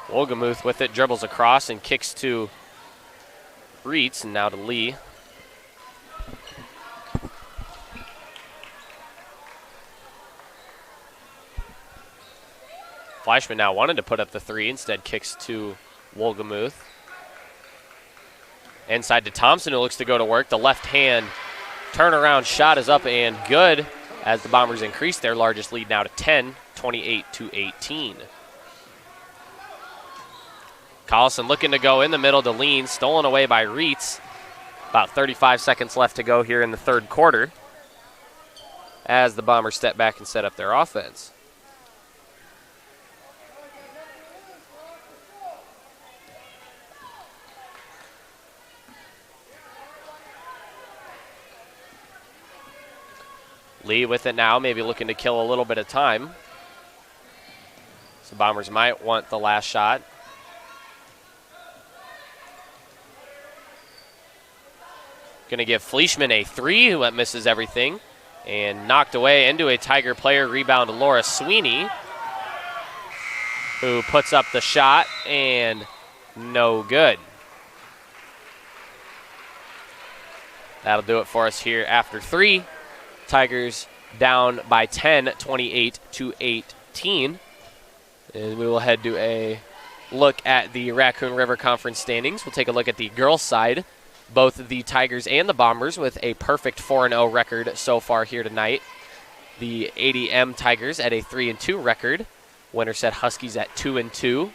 Wolgamuth with it, dribbles across and kicks to Reitz, and now to Lee. Fleischman now wanted to put up the 3, instead kicks to Wolgamuth. Inside to Thompson, who looks to go to work. The left hand turnaround shot is up and good as the Bombers increase their largest lead now to 10, 28-18. Collison looking to go in the middle to Lean, stolen away by Reitz. About 35 seconds left to go here in the third quarter as the Bombers step back and set up their offense. Lee with it now, maybe looking to kill a little bit of time. So Bombers might want the last shot. Going to give Fleischman a 3, who misses everything. And knocked away into a Tiger player. Rebound to Laura Sweeney, who puts up the shot, and no good. That'll do it for us here after 3. Tigers down by 10, 28-18. And we will head to a look at the Raccoon River Conference standings. We'll take a look at the girls' side. Both the Tigers and the Bombers with a perfect 4-0 record so far here tonight. The ADM Tigers at a 3-2 record. Winterset Huskies at 2-2.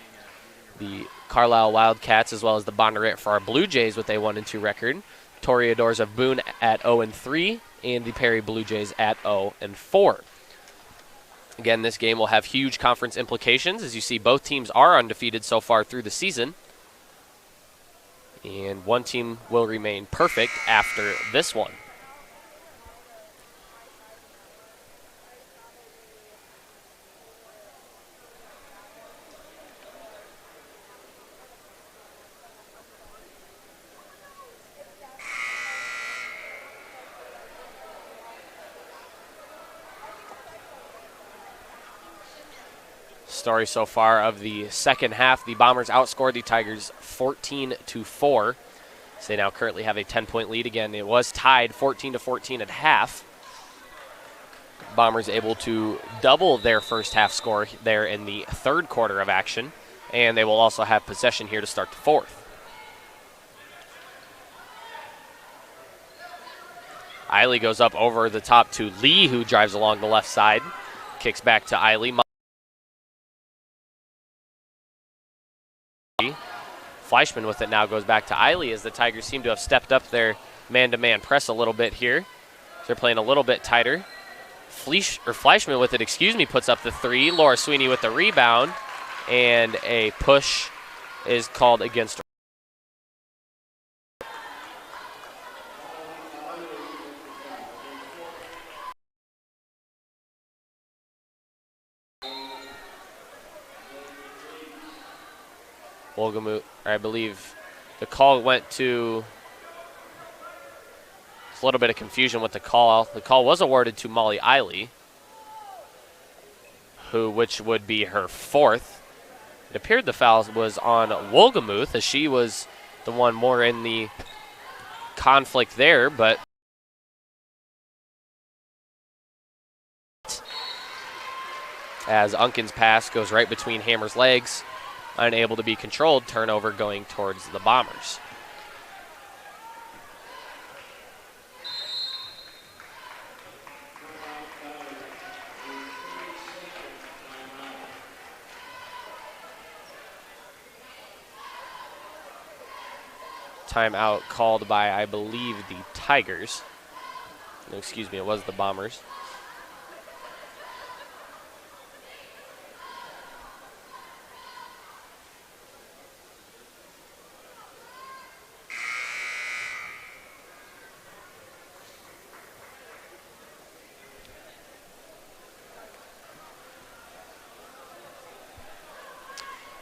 The Carlisle Wildcats as well as the Bonneret for our Blue Jays with a 1-2 record. Toreadors of Boone at 0-3, and the Perry Blue Jays at 0-4. Again, this game will have huge conference implications. As you see, both teams are undefeated so far through the season. And one team will remain perfect after this one. Story so far of the second half, the Bombers outscored the Tigers 14-4. So they now currently have a 10-point lead. Again, it was tied 14-14 at half. Bombers able to double their first half score there in the third quarter of action, and they will also have possession here to start the fourth. Eiley goes up over the top to Lee, who drives along the left side. Kicks back to Eiley. Fleischman with it now goes back to Eiley as the Tigers seem to have stepped up their man-to-man press a little bit here. They're playing a little bit tighter. Fleischman with it, puts up the 3. Laura Sweeney with the rebound, and a push is called against her. Wolgemuth, I believe the call went to, a little bit of confusion with the call. The call was awarded to Molly Eiley, which would be her 4th. It appeared the foul was on Wolgemuth, as she was the one more in the conflict there, but as Unkin's pass goes right between Hammer's legs, unable to be controlled, turnover going towards the Bombers. Timeout called by, I believe, the Tigers. No, excuse me, it was the Bombers.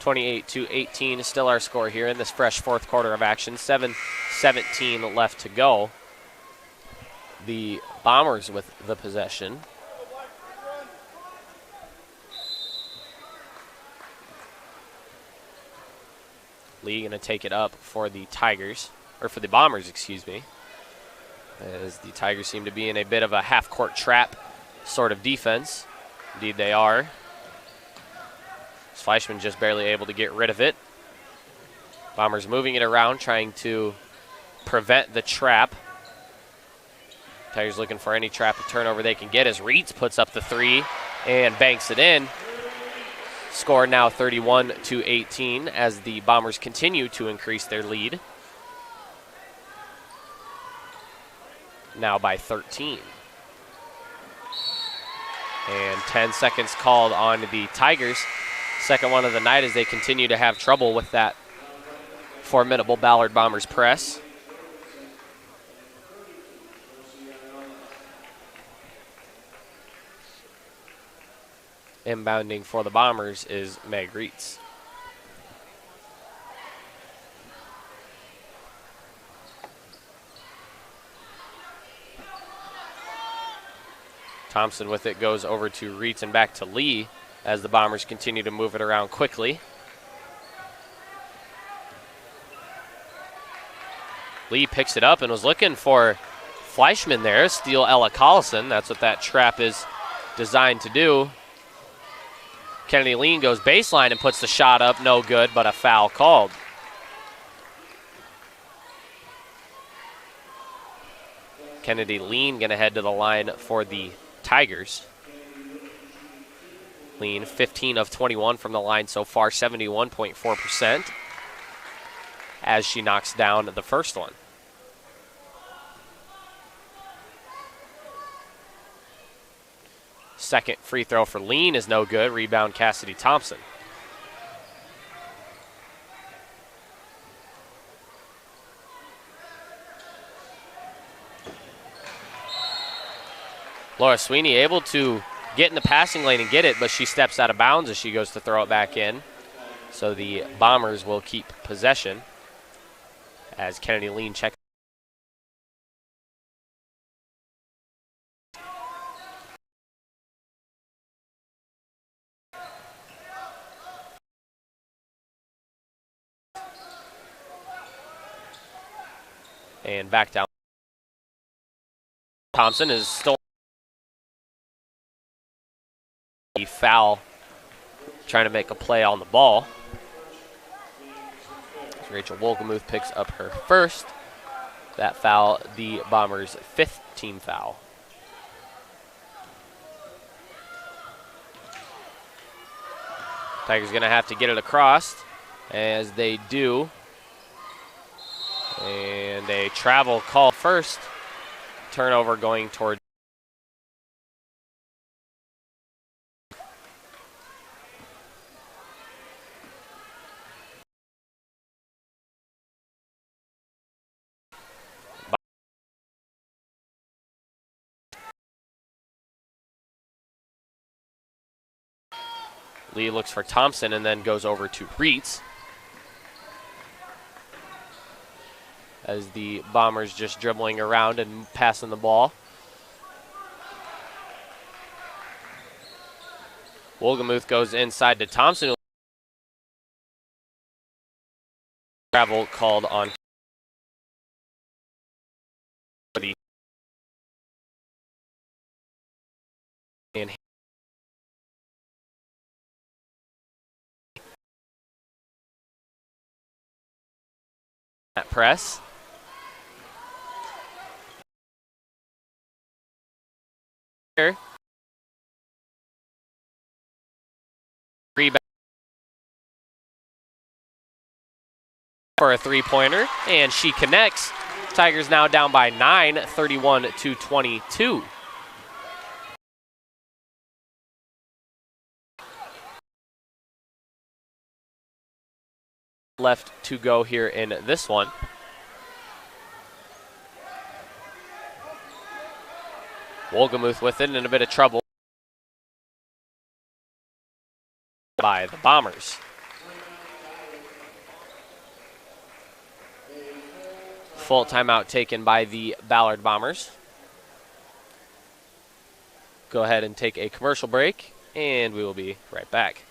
(28-18) still our score here in this fresh fourth quarter of action. 7:17 left to go. The Bombers with the possession. Lee going to take it up for the Tigers, or for the Bombers, excuse me, as the Tigers seem to be in a bit of a half-court trap sort of defense. Indeed they are. Fleischman just barely able to get rid of it. Bombers moving it around, trying to prevent the trap. Tigers looking for any trap or turnover they can get as Reitz puts up the 3 and banks it in. Score now 31-18 as the Bombers continue to increase their lead. Now by 13. And 10 seconds called on the Tigers. Second one of the night as they continue to have trouble with that formidable Ballard Bombers press. Inbounding for the Bombers is Meg Reitz. Thompson with it goes over to Reitz and back to Lee as the Bombers continue to move it around quickly. Lee picks it up and was looking for Fleischman there, steal Ella Collison. That's what that trap is designed to do. Kennedy Lean goes baseline and puts the shot up. No good, but a foul called. Kennedy Lean going to head to the line for the Tigers. Lean 15 of 21 from the line so far, 71.4%, as she knocks down the first one. Second free throw for Lean is no good. Rebound Cassidy Thompson. Laura Sweeney able to get in the passing lane and get it, but she steps out of bounds as she goes to throw it back in. So the Bombers will keep possession as Kennedy Lean checks. And back down. Thompson is still the foul, trying to make a play on the ball. Rachel Wolgemuth picks up her first. That foul, the Bombers' fifth team foul. Tigers going to have to get it across, as they do. And a travel call first. Turnover going toward. Lee looks for Thompson and then goes over to Reitz. As the Bombers just dribbling around and passing the ball. Wolgemuth goes inside to Thompson. Travel called on the and that press. Rebound for a three-pointer, and she connects. Tigers now down by 9, 31-22. Left to go here in this one. Wolgemuth with it in a bit of trouble by the Bombers. Full timeout taken by the Ballard Bombers. Go ahead and take a commercial break, and we will be right back.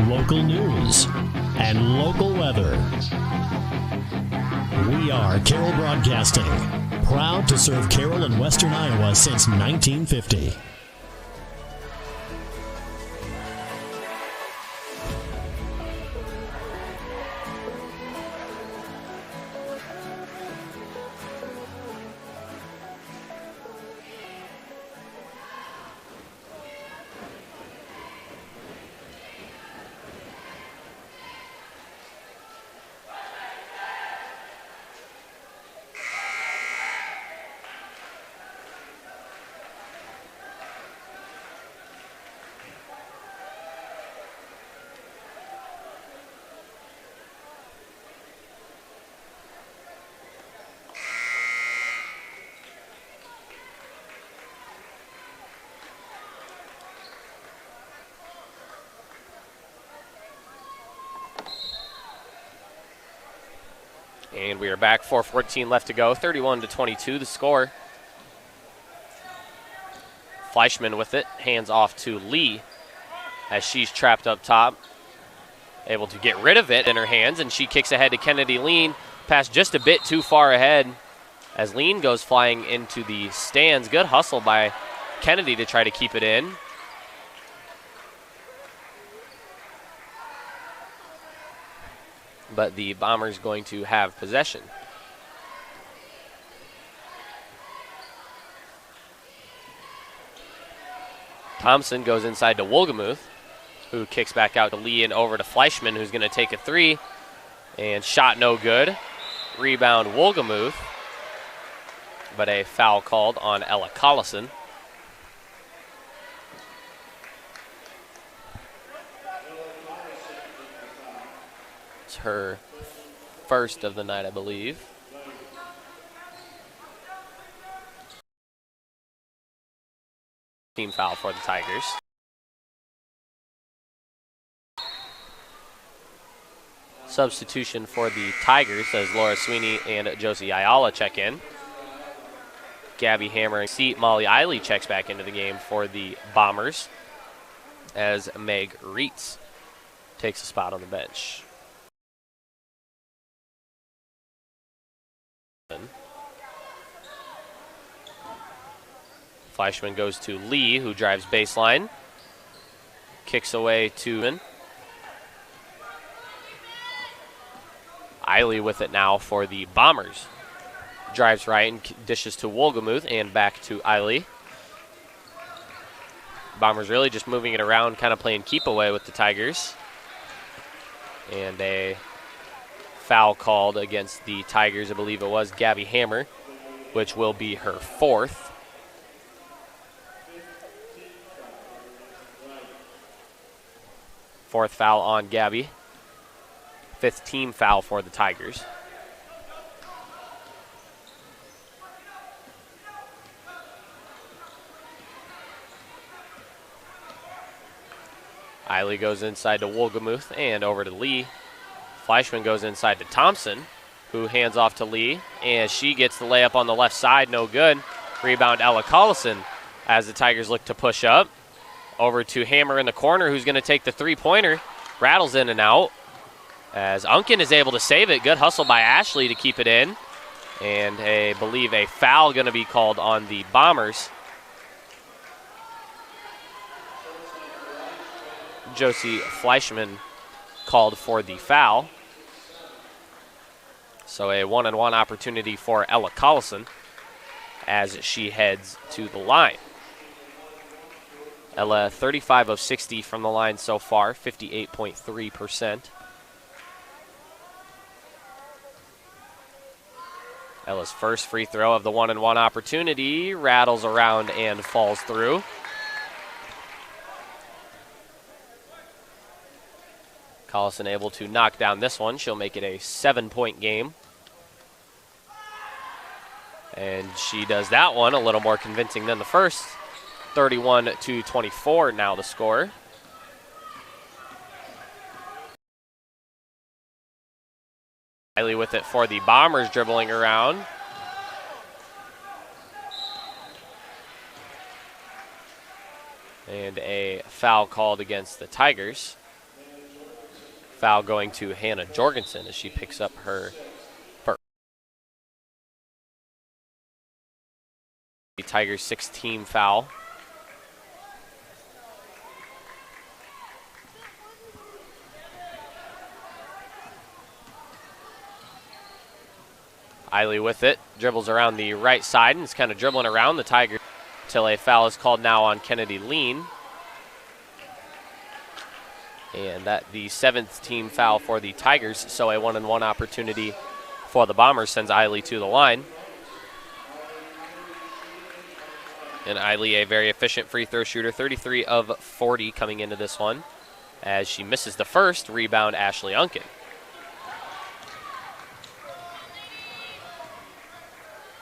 Local news and local weather. We are Carroll Broadcasting, proud to serve Carroll and Western Iowa since 1950. And we are back, 4:14 left to go, 31-22 the score. Fleischman with it, hands off to Lee as she's trapped up top. Able to get rid of it in her hands, and she kicks ahead to Kennedy Lean. Pass just a bit too far ahead as Lean goes flying into the stands. Good hustle by Kennedy to try to keep it in. But the Bombers going to have possession. Thompson goes inside to Wolgemuth, who kicks back out to Lee and over to Fleischman, who's going to take a three. And shot no good. Rebound Wolgemuth. But a foul called on Ella Collison. It's her first of the night, I believe. Team foul for the Tigers. Substitution for the Tigers as Laura Sweeney and Josie Ayala check in. Gabby Hammer and Molly Eiley checks back into the game for the Bombers as Meg Reitz takes a spot on the bench. Fleischman goes to Lee, who drives baseline. Kicks away to Eiley with it now for the Bombers. Drives right and dishes to Wolgemuth and back to Eiley. Bombers really just moving it around, kind of playing keep away with the Tigers. And a foul called against the Tigers. I believe it was Gabby Hammer, which will be her fourth. Fourth foul on Gabby. Fifth team foul for the Tigers. Eiley goes inside to Wolgemuth and over to Lee. Fleischman goes inside to Thompson, who hands off to Lee, and she gets the layup on the left side, no good. Rebound Ella Collison as the Tigers look to push up. Over to Hammer in the corner, who's going to take the three-pointer. Rattles in and out as Unken is able to save it. Good hustle by Ashley to keep it in. And I believe a foul going to be called on the Bombers. Josie Fleischman called for the foul. So a one-on-one opportunity for Ella Collison as she heads to the line. Ella 35 of 60 from the line so far, 58.3%. Ella's first free throw of the one-on-one opportunity rattles around and falls through. Collison able to knock down this one. She'll make it a 7-point game. And she does that one a little more convincing than the first. 31-24 now the score. Eiley with it for the Bombers, dribbling around. And a foul called against the Tigers. Foul going to Hannah Jorgensen as she picks up her first. The Tigers' 6th-team foul. Eiley with it, dribbles around the right side and is kind of dribbling around the Tigers until a foul is called now on Kennedy Lean. And that the 7th team foul for the Tigers, so a one-on-one opportunity for the Bombers sends Eiley to the line. And Eiley, a very efficient free throw shooter, 33 of 40 coming into this one. As she misses the first, rebound Ashley Unken.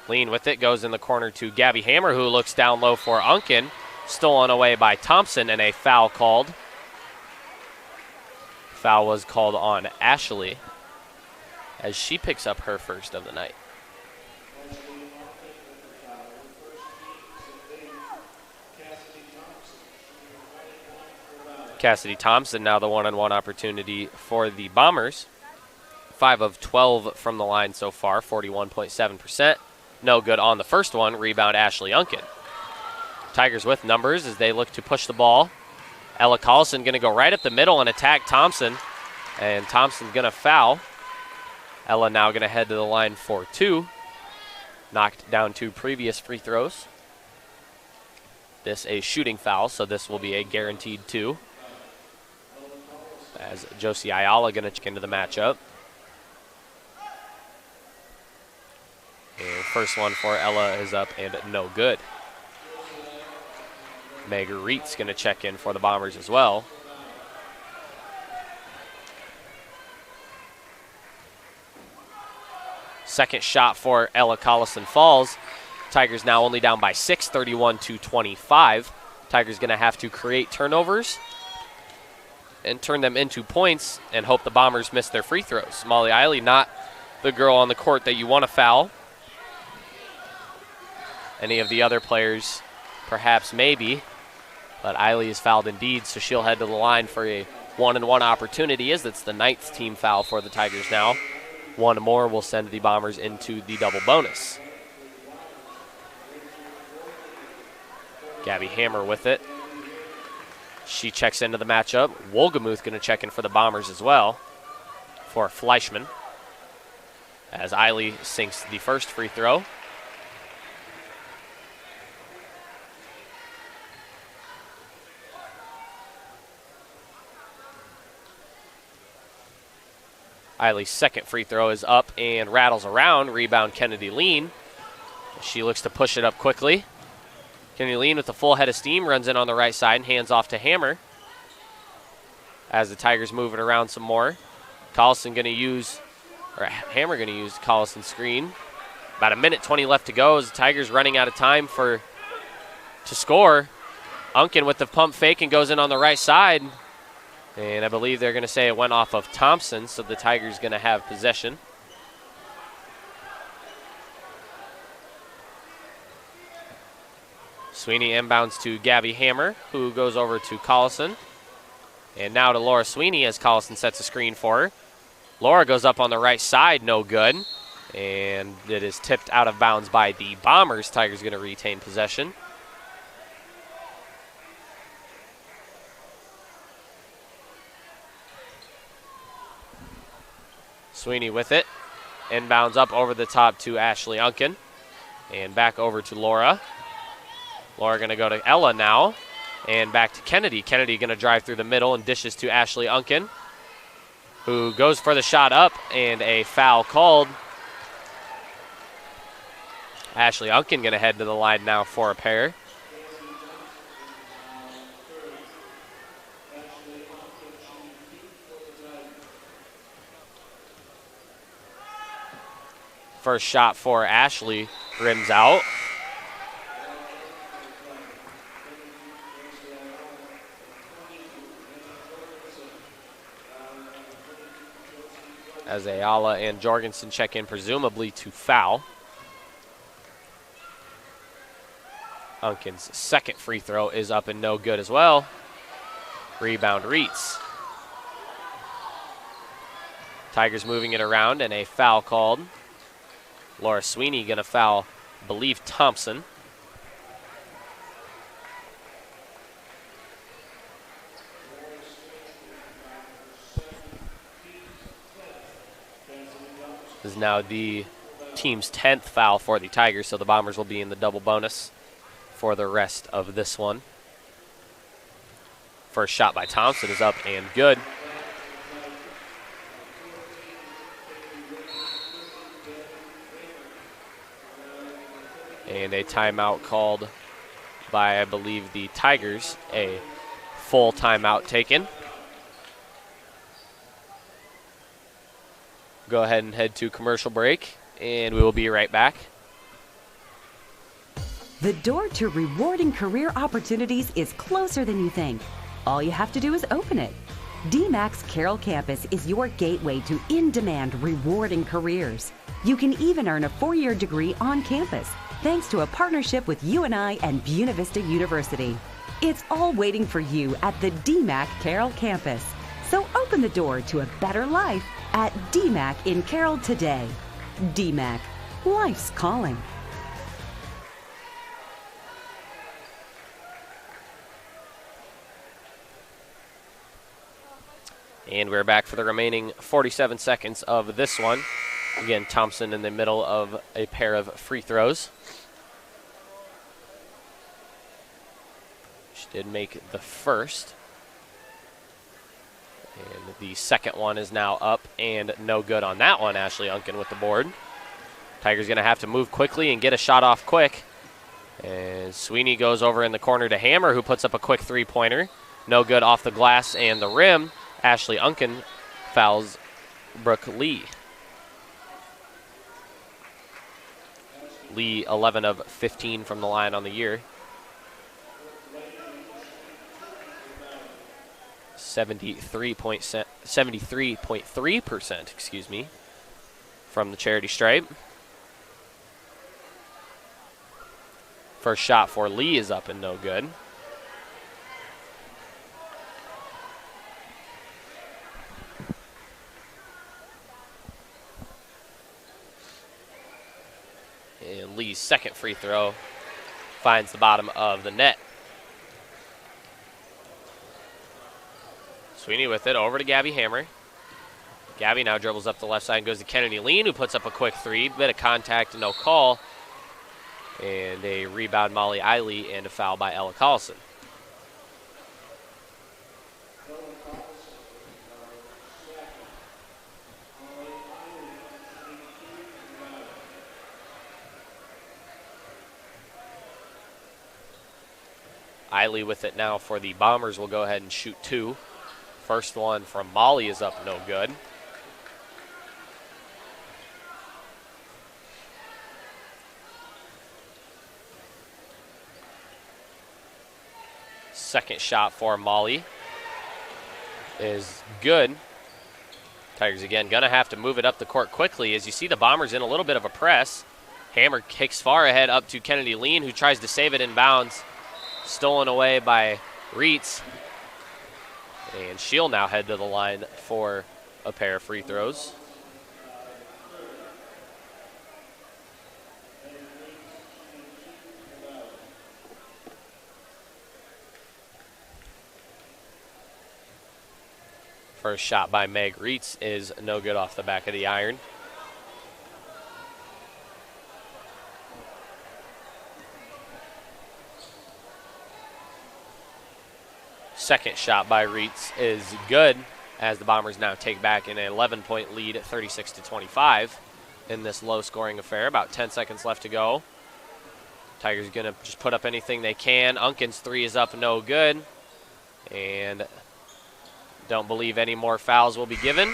Lean with it, goes in the corner to Gabby Hammer, who looks down low for Unken. Stolen away by Thompson, and a foul called. Foul was called on Ashley as she picks up her first of the night. Cassidy Thompson now the one-on-one opportunity for the Bombers. 5 of 12 from the line so far, 41.7%. No good on the first one. Rebound, Ashley Unkin. Tigers with numbers as they look to push the ball. Ella Collison going to go right up the middle and attack Thompson. And Thompson's going to foul. Ella now going to head to the line for 2. Knocked down 2 previous free throws. This a shooting foul, so this will be a guaranteed 2. As Josie Ayala going to check into the matchup. And first one for Ella is up and no good. Meg Reitz going to check in for the Bombers as well. Second shot for Ella Collison falls. Tigers now only down by 6, 31-25. Tigers going to have to create turnovers and turn them into points and hope the Bombers miss their free throws. Molly Eiley, not the girl on the court that you want to foul. Any of the other players, perhaps, maybe. But Eiley is fouled indeed, so she'll head to the line for a one-and-one opportunity as it's the 9th team foul for the Tigers now. One more will send the Bombers into the double bonus. Gabby Hammer with it. She checks into the matchup. Wolgamuth going to check in for the Bombers as well for Fleischman. As Eiley sinks the first free throw. Eiley's second free throw is up and rattles around. Rebound, Kennedy Lean. She looks to push it up quickly. Kennedy Lean with a full head of steam runs in on the right side and hands off to Hammer. As the Tigers move it around some more. Hammer going to use Collison's screen. About a minute 20 left to go as the Tigers running out of time to score. Unkin with the pump fake and goes in on the right side. And I believe they're going to say it went off of Thompson, so the Tigers going to have possession. Sweeney inbounds to Gabby Hammer, who goes over to Collison. And now to Laura Sweeney as Collison sets a screen for her. Laura goes up on the right side, no good. And it is tipped out of bounds by the Bombers. Tigers going to retain possession. Sweeney with it. Inbounds up over the top to Ashley Unkin. And back over to Laura. Laura going to go to Ella now. And back to Kennedy. Kennedy going to drive through the middle and dishes to Ashley Unkin, who goes for the shot up and a foul called. Ashley Unkin going to head to the line now for a pair. First shot for Ashley rims out. As Ayala and Jorgensen check in, presumably to foul. Unkin's second free throw is up and no good as well. Rebound Reitz. Tigers moving it around and a foul called. Laura Sweeney going to foul, I believe, Thompson. This is now the team's 10th foul for the Tigers, so the Bombers will be in the double bonus for the rest of this one. First shot by Thompson is up and good. And a timeout called by, I believe, the Tigers. A full timeout taken. Go ahead and head to commercial break, and we will be right back. The door to rewarding career opportunities is closer than you think. All you have to do is open it. DMAC's Carroll campus is your gateway to in-demand, rewarding careers. You can even earn a 4-year degree on campus, thanks to a partnership with UNI and Buena Vista University. It's all waiting for you at the DMAC Carroll campus. So open the door to a better life at DMAC in Carroll today. DMAC, life's calling. And we're back for the remaining 47 seconds of this one. Again, Thompson in the middle of a pair of free throws. She did make the first. And the second one is now up and no good on that one. Ashley Unken with the board. Tigers going to have to move quickly and get a shot off quick. And Sweeney goes over in the corner to Hammer, who puts up a quick three-pointer. No good off the glass and the rim. Ashley Unken fouls Brooke Lee. Lee 11 of 15 from the line on the year. 73.3%, excuse me, from the charity stripe. First shot for Lee is up and no good. And Lee's second free throw finds the bottom of the net. Sweeney with it, over to Gabby Hammer. Gabby now dribbles up the left side and goes to Kennedy Lean, who puts up a quick three. Bit of contact, no call. And a rebound, Molly Eiley, and a foul by Ella Collison. Eiley with it now for the Bombers will go ahead and shoot two. First one from Molly is up, no good. Second shot for Molly is good. Tigers again gonna have to move it up the court quickly as you see the Bombers in a little bit of a press. Hammer kicks far ahead up to Kennedy Lean, who tries to save it in bounds. Stolen away by Reitz. And she'll now head to the line for a pair of free throws. First shot by Meg Reitz is no good off the back of the iron. Second shot by Reitz is good as the Bombers now take back in an 11-point lead, 36-25 in this low-scoring affair. About 10 seconds left to go. Tigers going to just put up anything they can. Unken's three is up, no good. And don't believe any more fouls will be given.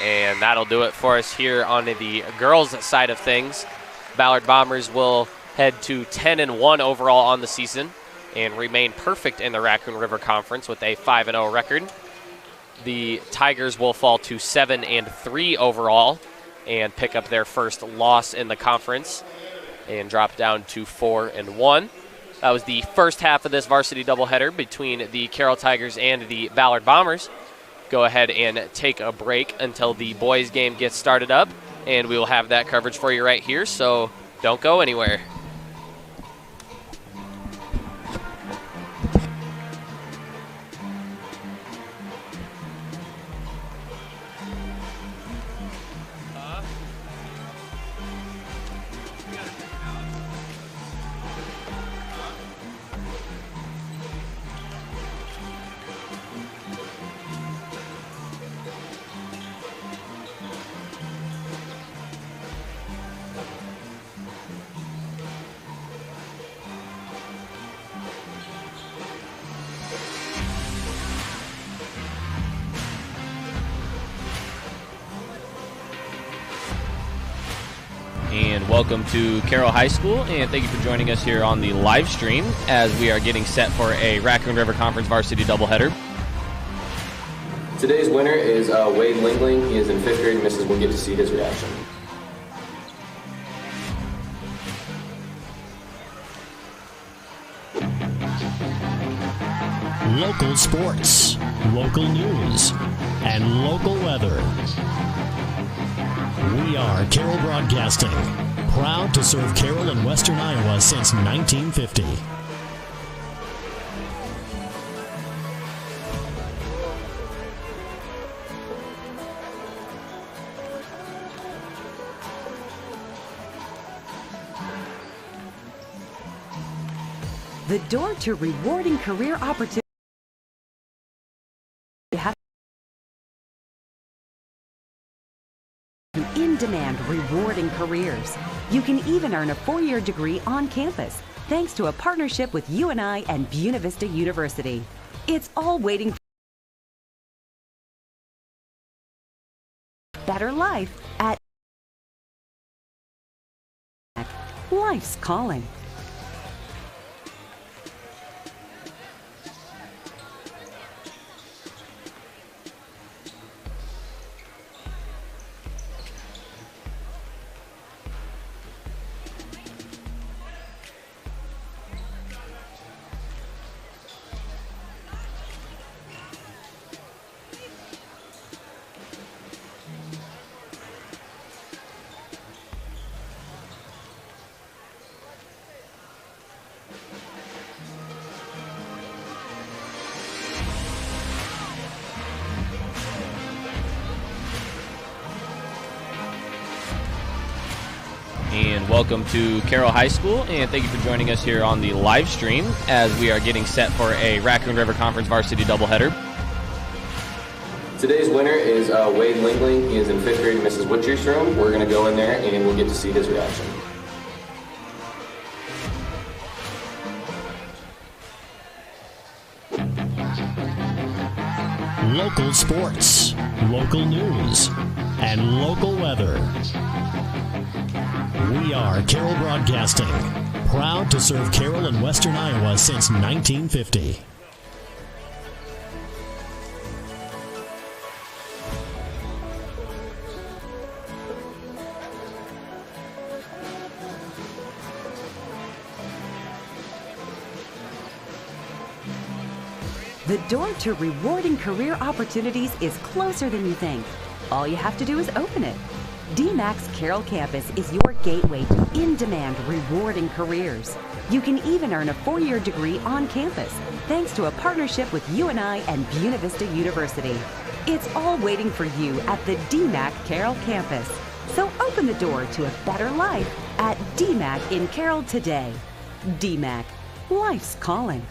And that'll do it for us here on the girls' side of things. Ballard Bombers will head to 10-1 overall on the season and remain perfect in the Raccoon River Conference with a 5-0 record. The Tigers will fall to 7-3 overall and pick up their first loss in the conference and drop down to 4-1. That was the first half of this varsity doubleheader between the Carroll Tigers and the Ballard Bombers. Go ahead and take a break until the boys game gets started up, and we will have that coverage for you right here, so don't go anywhere. And welcome to Carroll High School, and thank you for joining us here on the live stream as we are getting set for a Raccoon River Conference varsity doubleheader. Today's winner is Wade Lingling. He is in 5th grade, and we'll get to see his reaction. Local sports, local news, and local weather. We are Carroll Broadcasting, proud to serve Carroll and Western Iowa since 1950. The door to rewarding career opportunities. In-demand, rewarding careers. You can even earn a 4-year degree on campus, thanks to a partnership with UNI and Buena Vista University. It's all waiting for better life at Life's Calling. And welcome to Carroll High School, and thank you for joining us here on the live stream as we are getting set for a Raccoon River Conference varsity doubleheader. Today's winner is Wade Lingling. He is in 5th grade in Mrs. Witcher's room. We're going to go in there, and we'll get to see his reaction. Local sports, local news, and local weather. We are Carroll Broadcasting, proud to serve Carroll and Western Iowa since 1950. The door to rewarding career opportunities is closer than you think. All you have to do is open it. DMAC's Carroll campus is your gateway to in-demand, rewarding careers. You can even earn a 4-year degree on campus, thanks to a partnership with UNI and Buena Vista University. It's all waiting for you at the DMAC Carroll campus. So open the door to a better life at DMAC in Carroll today. DMAC, life's calling.